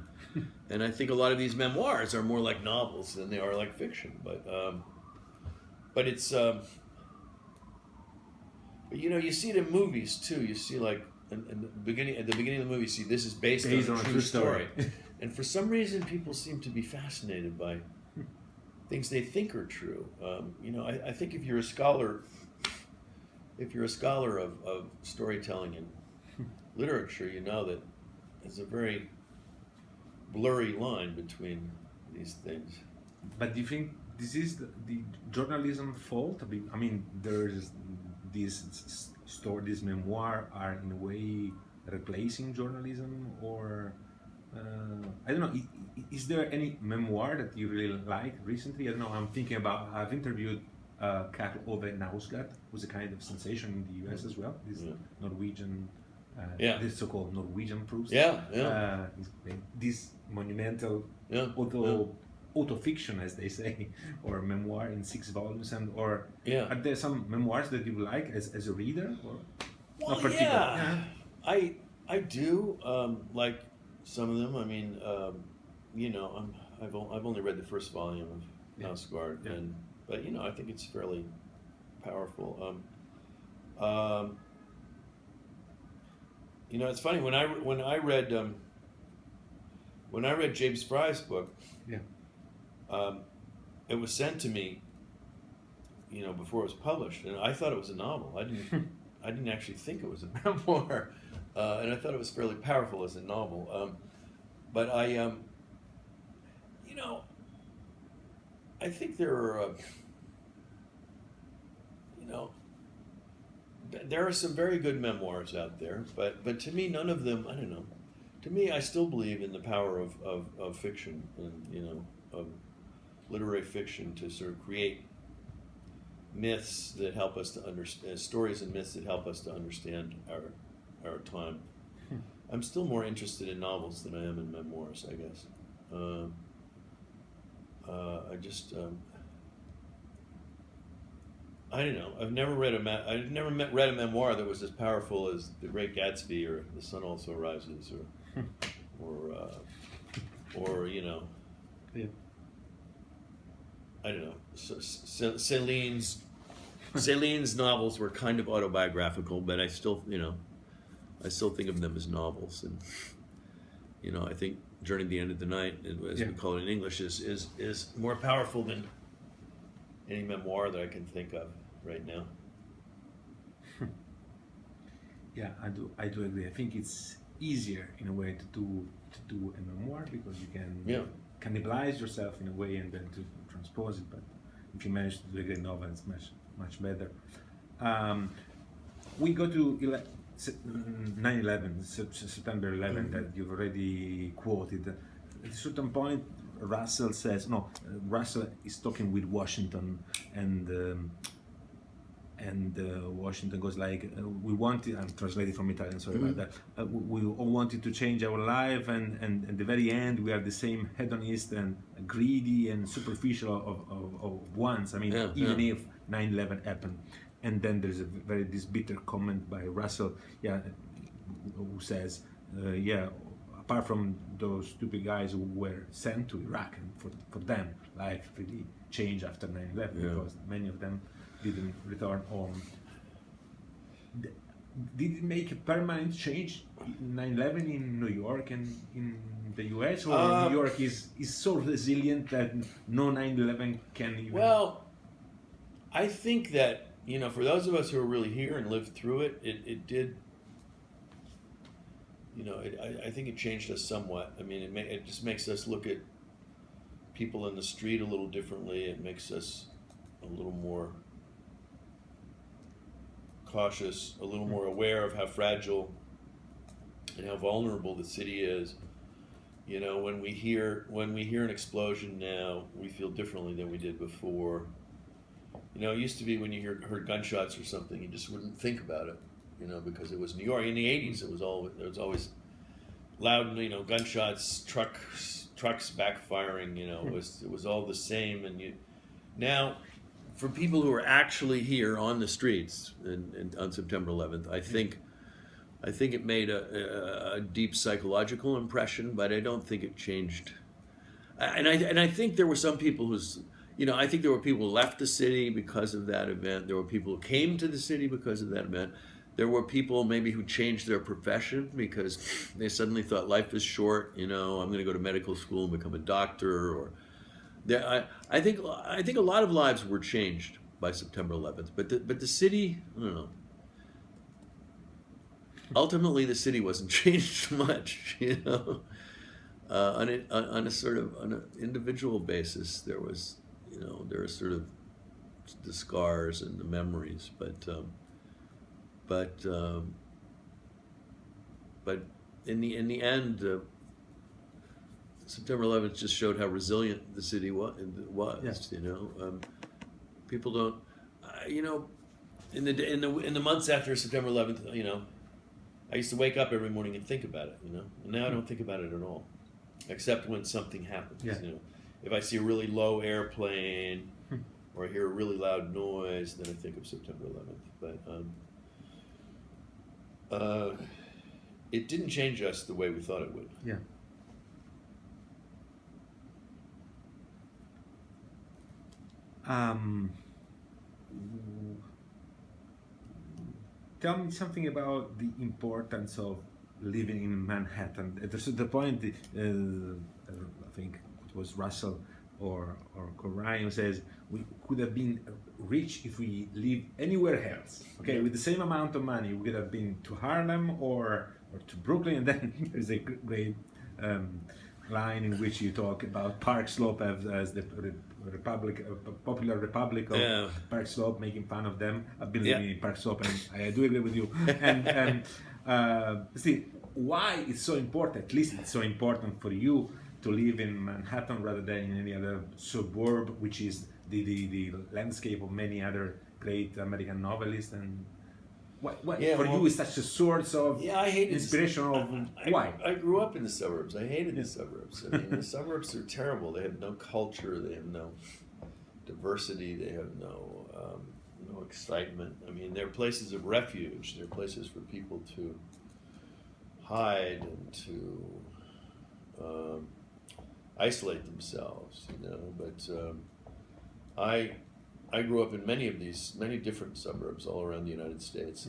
I think a lot of these memoirs are more like novels than they are like fiction. But it's but you see it in movies too. You see like in the beginning of the movie, you see this is based on a true story. And for some reason, people seem to be fascinated by things they think are true. I think if you're a scholar of storytelling and literature, you know that there's a very blurry line between these things. But do you think this is the journalism fault? I mean, there's this memoir are in a way replacing journalism, or I don't know. Is there any memoir that you really like recently? I don't know. I'm thinking about. I've interviewed Karl Ove Knausgaard, who's a kind of sensation in the U.S. as well. This Norwegian. This so-called Norwegian Proust. This monumental autofiction, as they say, or memoir in 6 volumes, are there some memoirs that you like as a reader, or not particular? I do like some of them. I mean, I've only read the first volume of Knausgaard, but I think it's fairly powerful. It's funny when I read James Fry's book. It was sent to me, before it was published, and I thought it was a novel. I didn't actually think it was a memoir, and I thought it was fairly powerful as a novel. But I think there are, there are some very good memoirs out there, but to me, none of them. I don't know. To me, I still believe in the power of fiction and of literary fiction to sort of create myths that help us to understand, stories and myths that help us to understand our time. I'm still more interested in novels than I am in memoirs, I guess. I don't know. I've never read read a memoir that was as powerful as The Great Gatsby or The Sun Also Rises or I don't know. Celine's novels were kind of autobiographical, but I still think of them as novels, and I think Journey to the End of the Night, as we call it in English, is more powerful than any memoir that I can think of right now. Yeah, I do agree. I think it's easier in a way to do a memoir because you can cannibalize yourself in a way and then to transpose it. But if you manage to do a great novel, it's much better. We go to 9/11, September 11, that you've already quoted. At a certain point, Russell is talking with Washington, and Washington goes like, we wanted, I'm translating from Italian, sorry about that, we all wanted to change our life, and at the very end we are the same hedonist and greedy and superficial of ones. I mean, even if 9/11 happened. And then there's this bitter comment by Russell, who says, apart from those stupid guys who were sent to Iraq, and for them life really changed after 9/11 because many of them didn't return home. Did it make a permanent change, 9/11 in New York and in the US, or New York is so resilient that no 9/11 can even... Well, I think that, for those of us who are really here and lived through it, it did, I think it changed us somewhat. I mean, it just makes us look at people in the street a little differently. It makes us a little more cautious, a little more aware of how fragile and how vulnerable the city is. When we hear an explosion now, we feel differently than we did before. It used to be when you heard gunshots or something, you just wouldn't think about it, because it was New York. In the 80s, there was always loud, gunshots, trucks backfiring. It was all the same. And now, for people who are actually here on the streets on September 11th, I think it made a deep psychological impression, but I don't think it changed. And I think there were some people I think there were people who left the city because of that event. There were people who came to the city because of that event. There were people maybe who changed their profession because they suddenly thought life is short. I'm going to go to medical school and become a doctor. Or I think a lot of lives were changed by September 11th. But the city, I don't know. Ultimately, the city wasn't changed much. On a sort of on an individual basis, there were sort of the scars and the memories, but in the end, September 11th just showed how resilient the city was. Yes. People don't, in the months after September 11th, I used to wake up every morning and think about it, and now I don't think about it at all, except when something happens. Yeah. If I see a really low airplane or I hear a really loud noise, then I think of September 11th. But it didn't change us the way we thought it would. Yeah. Tell me something about the importance of living in Manhattan. At the point, I think it was Russell or Corrine says we could have been rich if we lived anywhere else. Okay, with the same amount of money, we could have been to Harlem or to Brooklyn. And then there's a great line in which you talk about Park Slope as the popular republic of Park Slope, making fun of them. I've been living in Park Slope, and I do agree with you. And see why it's so important. At least it's so important for you to live in Manhattan rather than in any other suburb, which is the landscape of many other great American novelists. And what for you is such a source of inspiration of why? I grew up in the suburbs. I hated the suburbs. I mean, the suburbs are terrible. They have no culture. They have no diversity. They have no excitement. I mean, they're places of refuge. They're places for people to hide and to isolate themselves. But I grew up in many different suburbs all around the United States,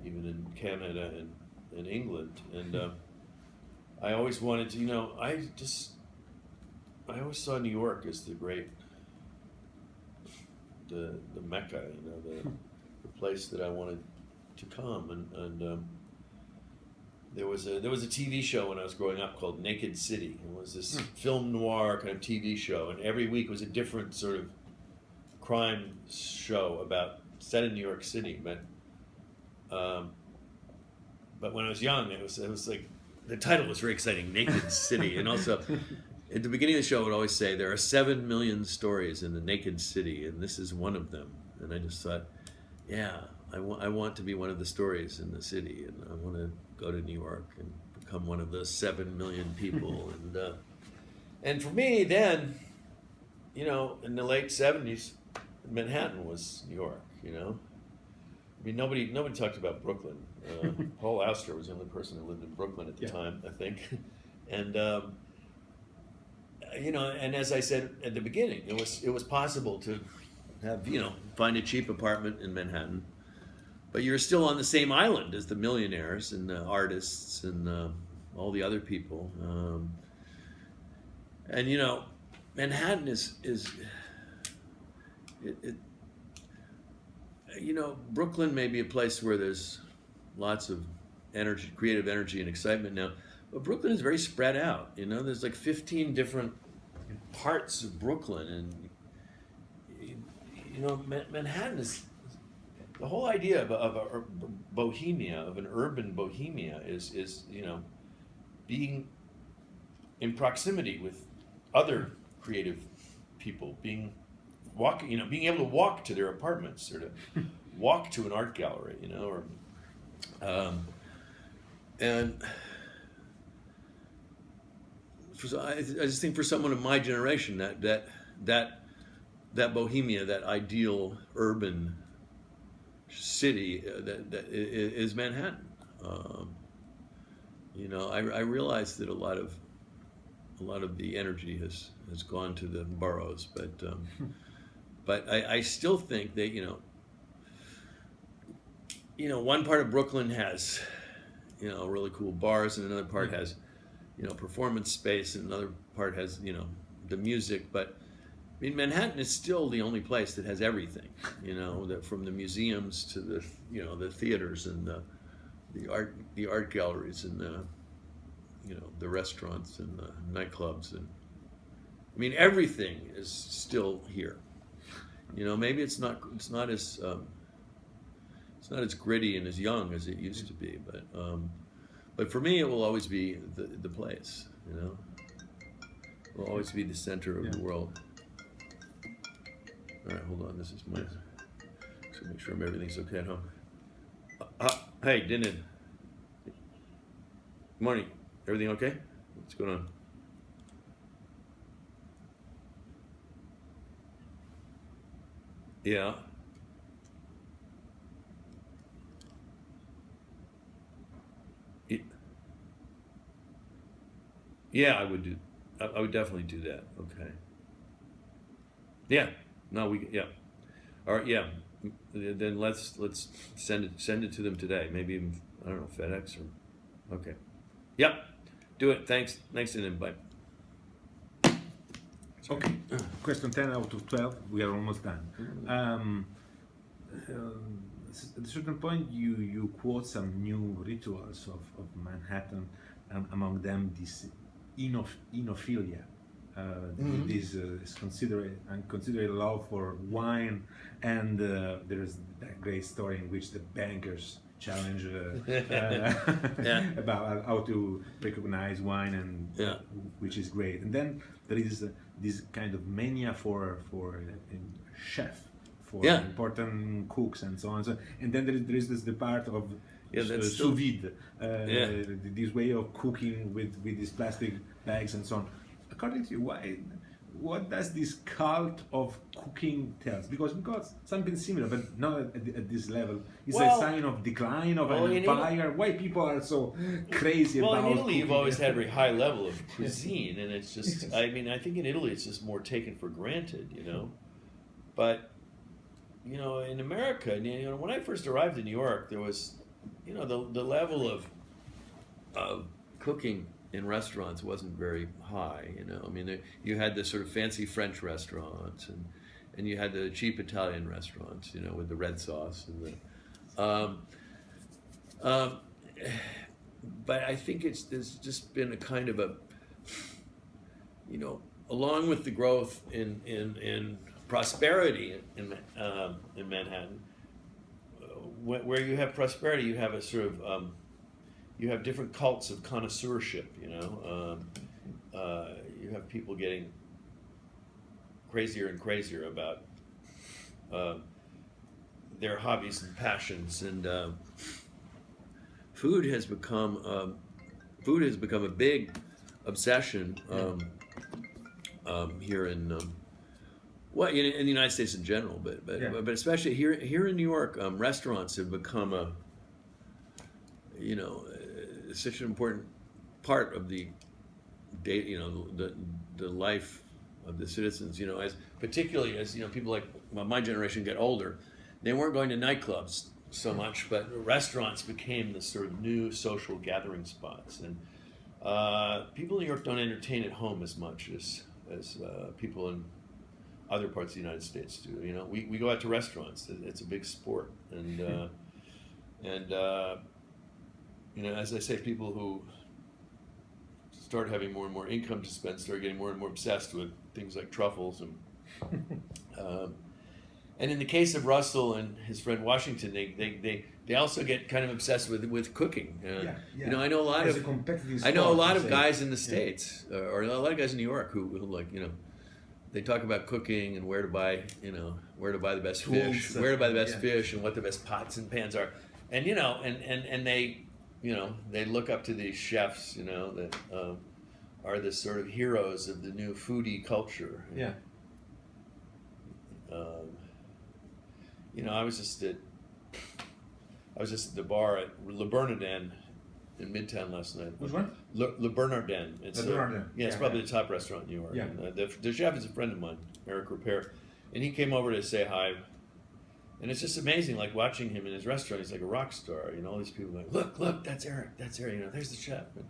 even in Canada and in England. And I always wanted to, I always saw New York as the great, the Mecca, the place that I wanted to come. And there was a TV show when I was growing up called Naked City. It was this film noir kind of TV show, and every week was a different sort of crime show set in New York City. But when I was young, it was like the title was very exciting, Naked City, and also at the beginning of the show, I would always say there are 7 million stories in the Naked City, and this is one of them. And I just thought, I want to be one of the stories in the city, and I want to go to New York and become one of those 7 million people. And for me then, in the late 70s, Manhattan was New York. I mean, nobody talked about Brooklyn. Paul Auster was the only person who lived in Brooklyn at the time, I think. And and as I said at the beginning, it was possible to have find a cheap apartment in Manhattan, but you're still on the same island as the millionaires and the artists and all the other people. And Manhattan is Brooklyn may be a place where there's lots of energy, creative energy and excitement now, but Brooklyn is very spread out. There's like 15 different parts of Brooklyn, and Manhattan is the whole idea of a bohemia, of an urban bohemia, is being in proximity with other creative people, being able to walk to their apartments or to walk to an art gallery, and I just think for someone of my generation that that Bohemia, that ideal urban city that is Manhattan. You know, I realize that a lot of the energy has gone to the boroughs, but I still think that one part of Brooklyn has really cool bars, and another part has performance space, and another part has the music. But I mean, Manhattan is still the only place that has everything. From the museums to the theaters and the art galleries and the restaurants and the nightclubs, and I mean everything is still here. Maybe it's not as gritty and as young as it used to be, but for me it will always be the place. It will always be the center of the world. All right, hold on. This is my. So make sure everything's okay at home. Hey, Dinin. Morning. Everything okay? What's going on? Yeah. Yeah, I would do. I would definitely do that. Okay. Yeah. No, yeah. All right. Yeah. Then let's send it to them today. Maybe even, I don't know, FedEx or. Okay. Yep. Do it. Thanks, and bye. Okay. Question 10 out of 12. We are almost done. At a certain point, you quote some new rituals of Manhattan, among them this enophilia. This is considered love for wine, and there's that great story in which the bankers challenge about how to recognize wine, and which is great. And then there is this kind of mania for a chef, for important cooks and so on. And then there is the part of sous vide, this way of cooking with these plastic bags and so on. According to you, what does this cult of cooking tell us? Because something similar, but not at this level. It's a sign of decline of an empire. Why people are so crazy about in Italy, cooking? you've always had a very high level of cuisine, and it's just, I mean, I think in Italy it's just more taken for granted, But, in America, when I first arrived in New York, there was, the level of cooking in restaurants wasn't very high. I mean, you had the sort of fancy French restaurants, and you had the cheap Italian restaurants, with the red sauce and but I think there's just been a kind of along with the growth in prosperity in Manhattan, where you have prosperity, you have a sort of you have different cults of connoisseurship. You have people getting crazier and crazier about their hobbies and passions, and food has become a big obsession here in in the United States in general, but especially here in New York. Restaurants have become such an important part of the day, the life of the citizens. Particularly as people like my generation get older, they weren't going to nightclubs so much, but restaurants became the sort of new social gathering spots. And people in New York don't entertain at home as much as people in other parts of the United States do. We go out to restaurants. It's a big sport, and as I say, people who start having more and more income to spend start getting more and more obsessed with things like truffles, and in the case of Russell and his friend Washington, they also get kind of obsessed with cooking. I know a lot of guys in the States, or a lot of guys in New York who like they talk about cooking and where to buy the best fish, fish, and what the best pots and pans are, and and they look up to these chefs, that are the sort of heroes of the new foodie culture. You know, I was just at the bar at Le Bernardin in Midtown last night. Which one? Le Bernardin. It's Le Bernardin. yeah, it's probably the top restaurant in New York. Yeah. And, the chef is a friend of mine, Eric Repair, and he came over to say hi. And it's just amazing, like watching him in his restaurant. He's like a rock star. You know, all these people are like, look, that's Eric. You know, there's the chef. And,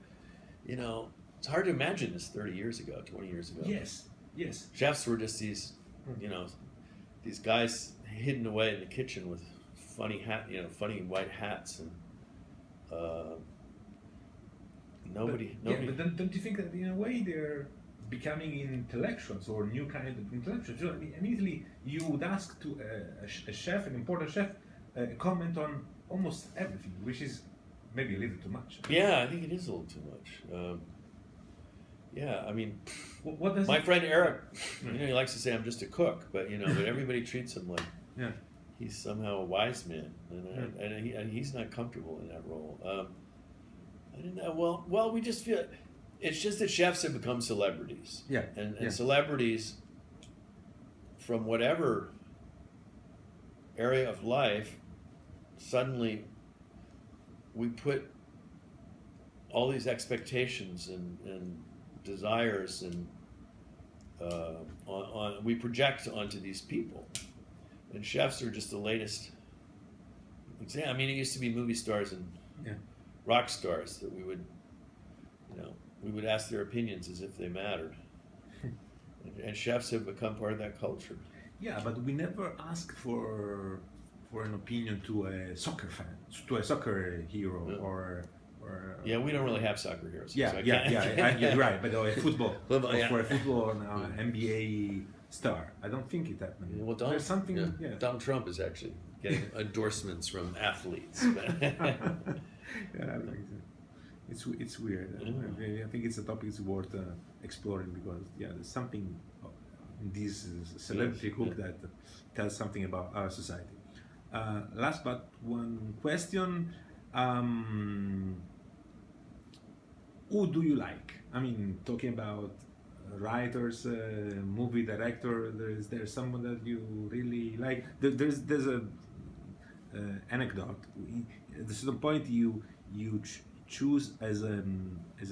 you know, it's hard to imagine this 30 years ago, 20 years ago. Yes. Chefs were just these, you know, these guys hidden away in the kitchen with funny white hats, and nobody. Yeah, but don't you think that in a way they're becoming intellectuals or new kind of intellectuals? So, I mean, immediately you would ask to a chef, an important chef, comment on almost everything, which is maybe a little too much. Yeah, I think it is a little too much. Yeah, I mean, what does my friend Eric, you know, he likes to say I'm just a cook, but you know, but everybody treats him like he's somehow a wise man, and he's not comfortable in that role. I don't know. Well, we just feel it's just that chefs have become celebrities. Yeah. And celebrities from whatever area of life, suddenly we put all these expectations and desires and we project onto these people. And chefs are just the latest example. I mean, it used to be movie stars and rock stars that we would ask their opinions as if they mattered. And chefs have become part of that culture. Yeah, but we never ask for an opinion to a soccer fan, to a soccer hero, or yeah, we don't really have soccer heroes. Yeah, so you're right. But a football, yeah. for a football NBA star, I don't think it happened. Yeah, well, there's something. Yeah. Donald Trump is actually getting endorsements from athletes. It's weird. I think it's a topic that's worth exploring because there's something in this celebrity cook that tells something about our society. Last but one question. Who do you like? I mean, talking about writers, movie director. There's someone that you really like. There's a anecdote. At a certain point, you choose as a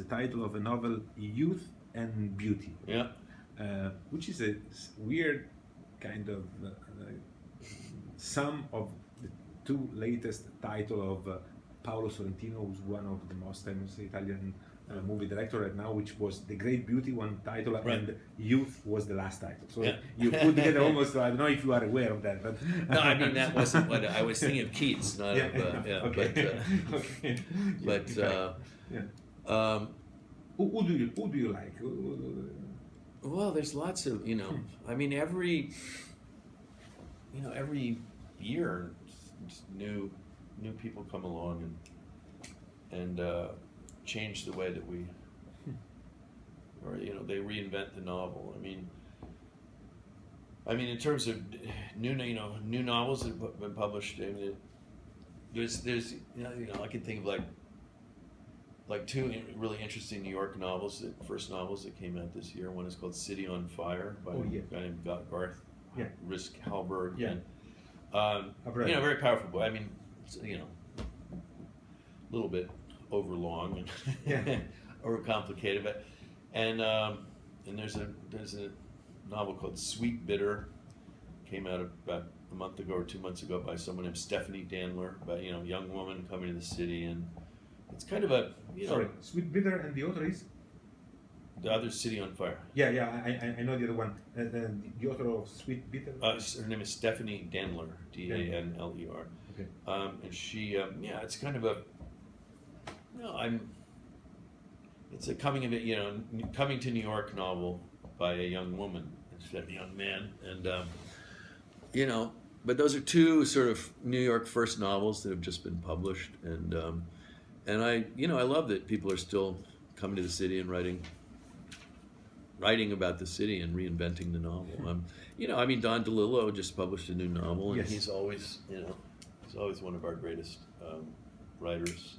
title of a novel, Youth and Beauty. Yeah. Which is a weird kind of sum of the two latest title of Paolo Sorrentino, who's one of the most famous Italian movie director right now, which was The Great Beauty, one title, and Youth was the last title. So you put together almost, I don't know if you are aware of that, but... No, I mean, that wasn't what I was thinking of Keats, not of... Okay. Who do you like? Well, there's lots of, I mean, every year new people come along and change the way that we, or they reinvent the novel. I mean, in terms of new novels that have been published, I mean, there's I can think of like two really interesting New York novels, first novels that came out this year. One is called City on Fire by a guy named Garth Risk Halberg. Yeah. And, very powerful book. I mean, it's, a little bit overlong and overcomplicated, but and there's a novel called Sweet Bitter, came out about a month ago or 2 months ago by someone named Stephanie Danler, about a young woman coming to the city, and it's kind of a Sorry, Sweet Bitter, and the author is? The other, City on Fire. Yeah, I know the other one. The author of Sweet Bitter? Her name is Stephanie Danler, Danler. Okay. And she, it's kind of a, it's a coming to New York novel by a young woman instead of a young man. And, but those are two sort of New York first novels that have just been published. And I love that people are still coming to the city and writing about the city and reinventing the novel. Don DeLillo just published a new novel, and he's always one of our greatest writers.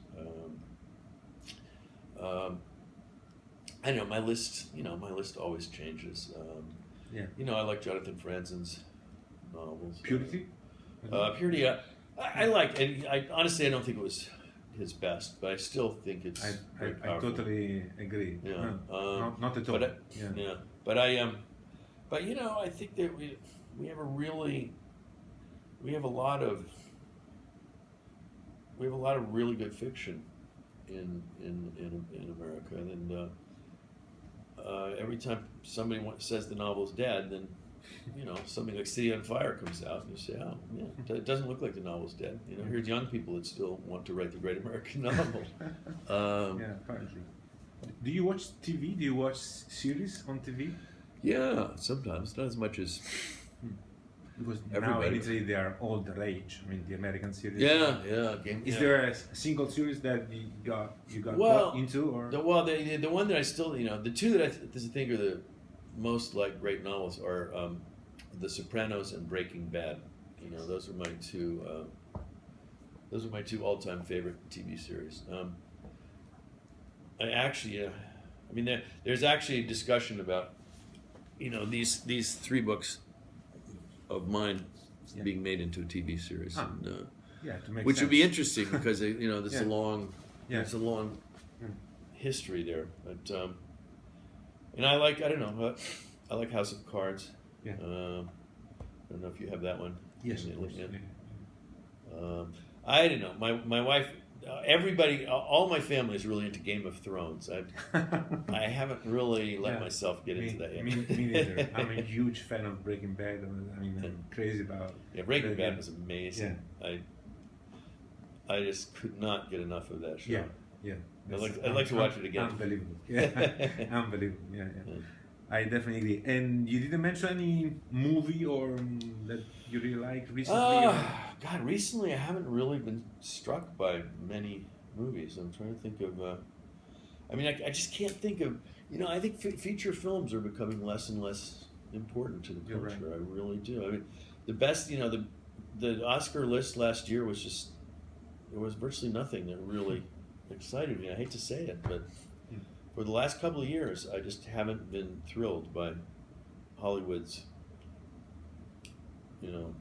I know my list always changes. I like Jonathan Franzen's novels. Purity. Purity. I like, and I honestly I don't think it was his best, but I still think it's very I powerful. totally agree. Yeah. Not at all. But but but you know, I think that we have a really we have a lot of really good fiction in America, and every time somebody says the novel's dead, then you know something like City on Fire comes out, and you say, oh yeah, it doesn't look like the novel's dead. You know, here's young people that still want to write the great American novel. Yeah, apparently. Do you watch TV? Do you watch series on TV? Yeah, sometimes, not as much as Because now everybody. in Italy they are all the rage. I mean, the American series. Yeah. Is there a single series that you got Well, got into, or the one that I still, you know, the two that I think are the most like great novels are The Sopranos and Breaking Bad. You know, those are my two. Those are my two all-time favorite TV series. I actually, I mean, there's actually a discussion about, you know, these three books of mine being made into a TV series, and, to make which sense. would be interesting because you know there's Yeah. a long history there. But and I don't know, I like House of Cards. Yeah. I don't know if you have that one. Yes, in of course. Italy. Yeah. I don't know. My wife, everybody, all my family is really into Game of Thrones. I haven't really let myself get into that yet. Me neither. I'm a huge fan of Breaking Bad. I mean, I'm crazy about. Yeah, Breaking Bad was amazing. Yeah. I just could not get enough of that show. Yeah. I'd like to watch it again. Unbelievable. Yeah, unbelievable. Yeah. I definitely agree. And you didn't mention any movie or that you really liked recently? God, recently I haven't really been struck by many movies. I'm trying to think of. I mean, I just can't think of. You know, I think feature films are becoming less and less important to the culture. Right. I really do. I mean, the best. You know, the Oscar list last year was just. There was virtually nothing that really excited me. I hate to say it, but. For the last couple of years, I just haven't been thrilled by Hollywood's, you know,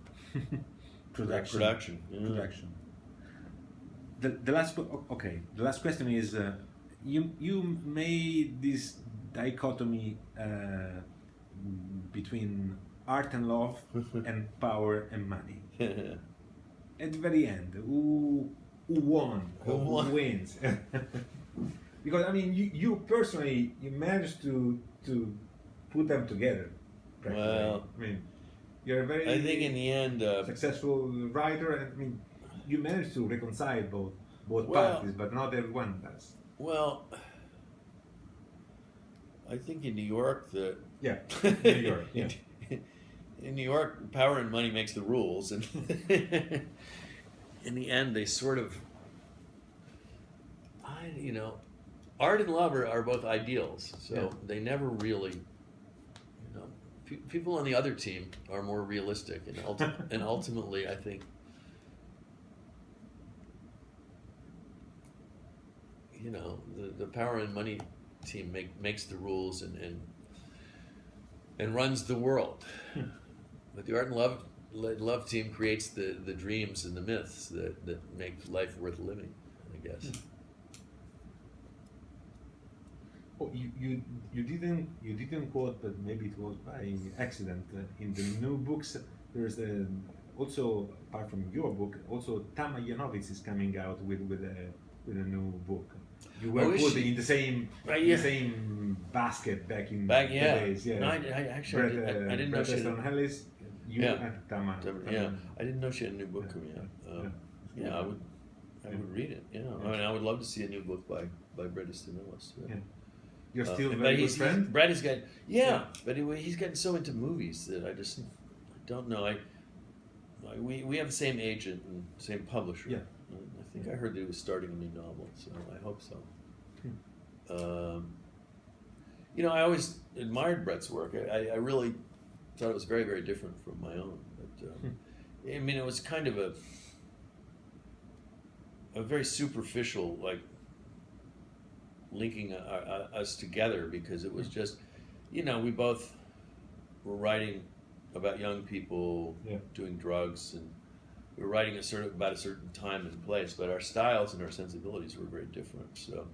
production. Yeah. Production. The last The last question is, you made this dichotomy between art and love and power and money. At the very end, who won? Who wins? Because I mean, you personally, you managed to put them together. Well, I mean, you're a very. I think in the end, successful writer, and I mean, you managed to reconcile both parties, but not everyone does. Well, I think in New York, New York, yeah. In New York, power and money makes the rules, and in the end, they sort of, you know. Art and love are both ideals, so they never really, you know, people on the other team are more realistic, and ultimately, I think, you know, the power and money team makes the rules and runs the world, but the art and love team creates the dreams and the myths that make life worth living, I guess. Oh, you didn't quote, but maybe it was by accident. In the new books, there's also, apart from your book, also Tama Janovic is coming out with a new book. You were put in the same basket back in the days. Yeah. No, I didn't know she had. Ellis, and Tama. Yeah, I didn't know she had a new book coming out. I would read it. Yeah, I mean, I would love to see a new book by Bret Easton Ellis. Yeah. You're still a very good friend? Brad has got, but he's gotten so into movies that I don't know. We have the same agent and same publisher. Yeah. I think I heard that he was starting a new novel, so I hope so. You know, I always admired Brett's work. I really thought it was very, very different from my own. But I mean, it was kind of a very superficial, like, linking us together, because it was just, you know, we both were writing about young people Yeah. doing drugs, and we were writing about a certain time and place, but our styles and our sensibilities were very different. So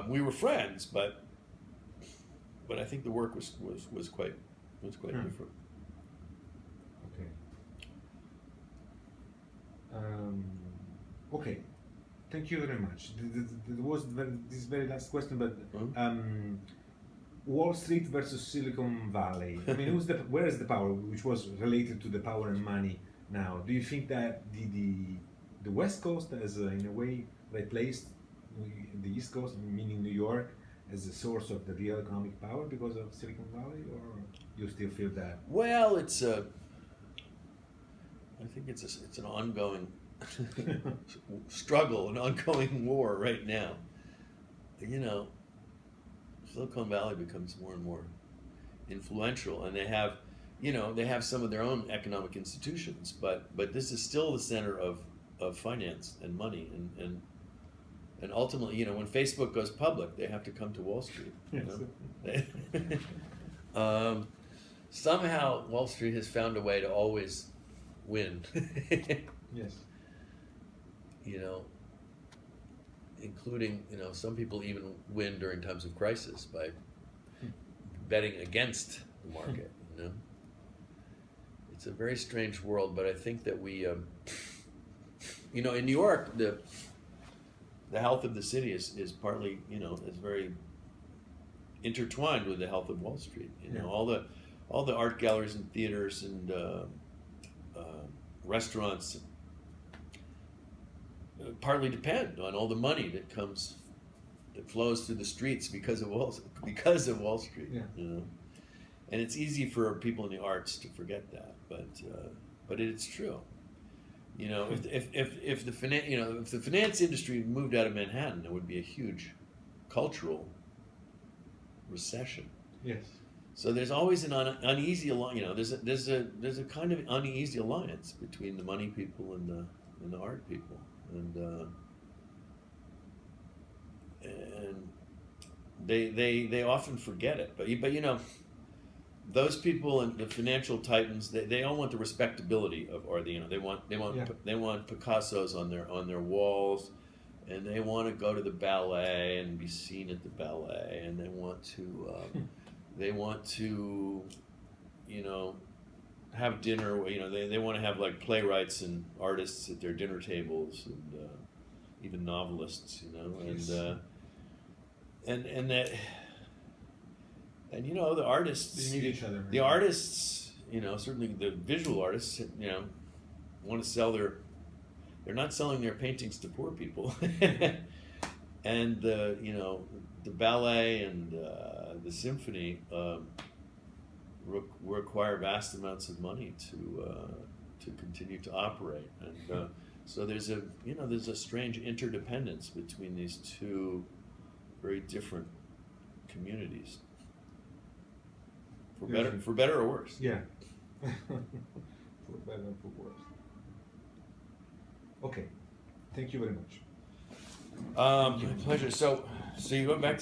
we were friends, but I think the work was quite different. Okay. Okay. Thank you very much. There was this very last question, but Wall Street versus Silicon Valley. I mean, where is the power, which was related to the power and money now? Do you think that the West Coast has, in a way, replaced the East Coast, meaning New York, as a source of the real economic power because of Silicon Valley, or you still feel that? Well, I think it's an ongoing struggle, an ongoing war right now. You know, Silicon Valley becomes more and more influential, and they have some of their own economic institutions, but this is still the center of finance and money, and ultimately, when Facebook goes public, they have to come to Wall Street. Somehow Wall Street has found a way to always win. Yes. Including, some people even win during times of crisis by betting against the market, It's a very strange world, but I think that we, in New York, the health of the city is partly, is very intertwined with the health of Wall Street. All the art galleries and theaters and restaurants partly depend on all the money that flows through the streets because of Wall Street. Yeah. And it's easy for people in the arts to forget that, but it's true. If the finance industry moved out of Manhattan, there would be a huge cultural recession. Yes. So there's always an uneasy alliance. There's a kind of uneasy alliance between the money people and the art people, and they often forget it. But those people and the financial titans, they all want the respectability of art. They want Picassos on their walls, and they want to go to the ballet and be seen at the ballet, and they want to have dinner. They want to have like playwrights and artists at their dinner tables, and even novelists. Yes. And the artists. They need each other. The artists, certainly the visual artists, want to sell their. They're not selling their paintings to poor people, and the ballet and the symphony require vast amounts of money to continue to operate, and so there's a strange interdependence between these two very different communities. For better or worse. Yeah. For better and for worse. Okay. Thank you very much. My pleasure. So you went back to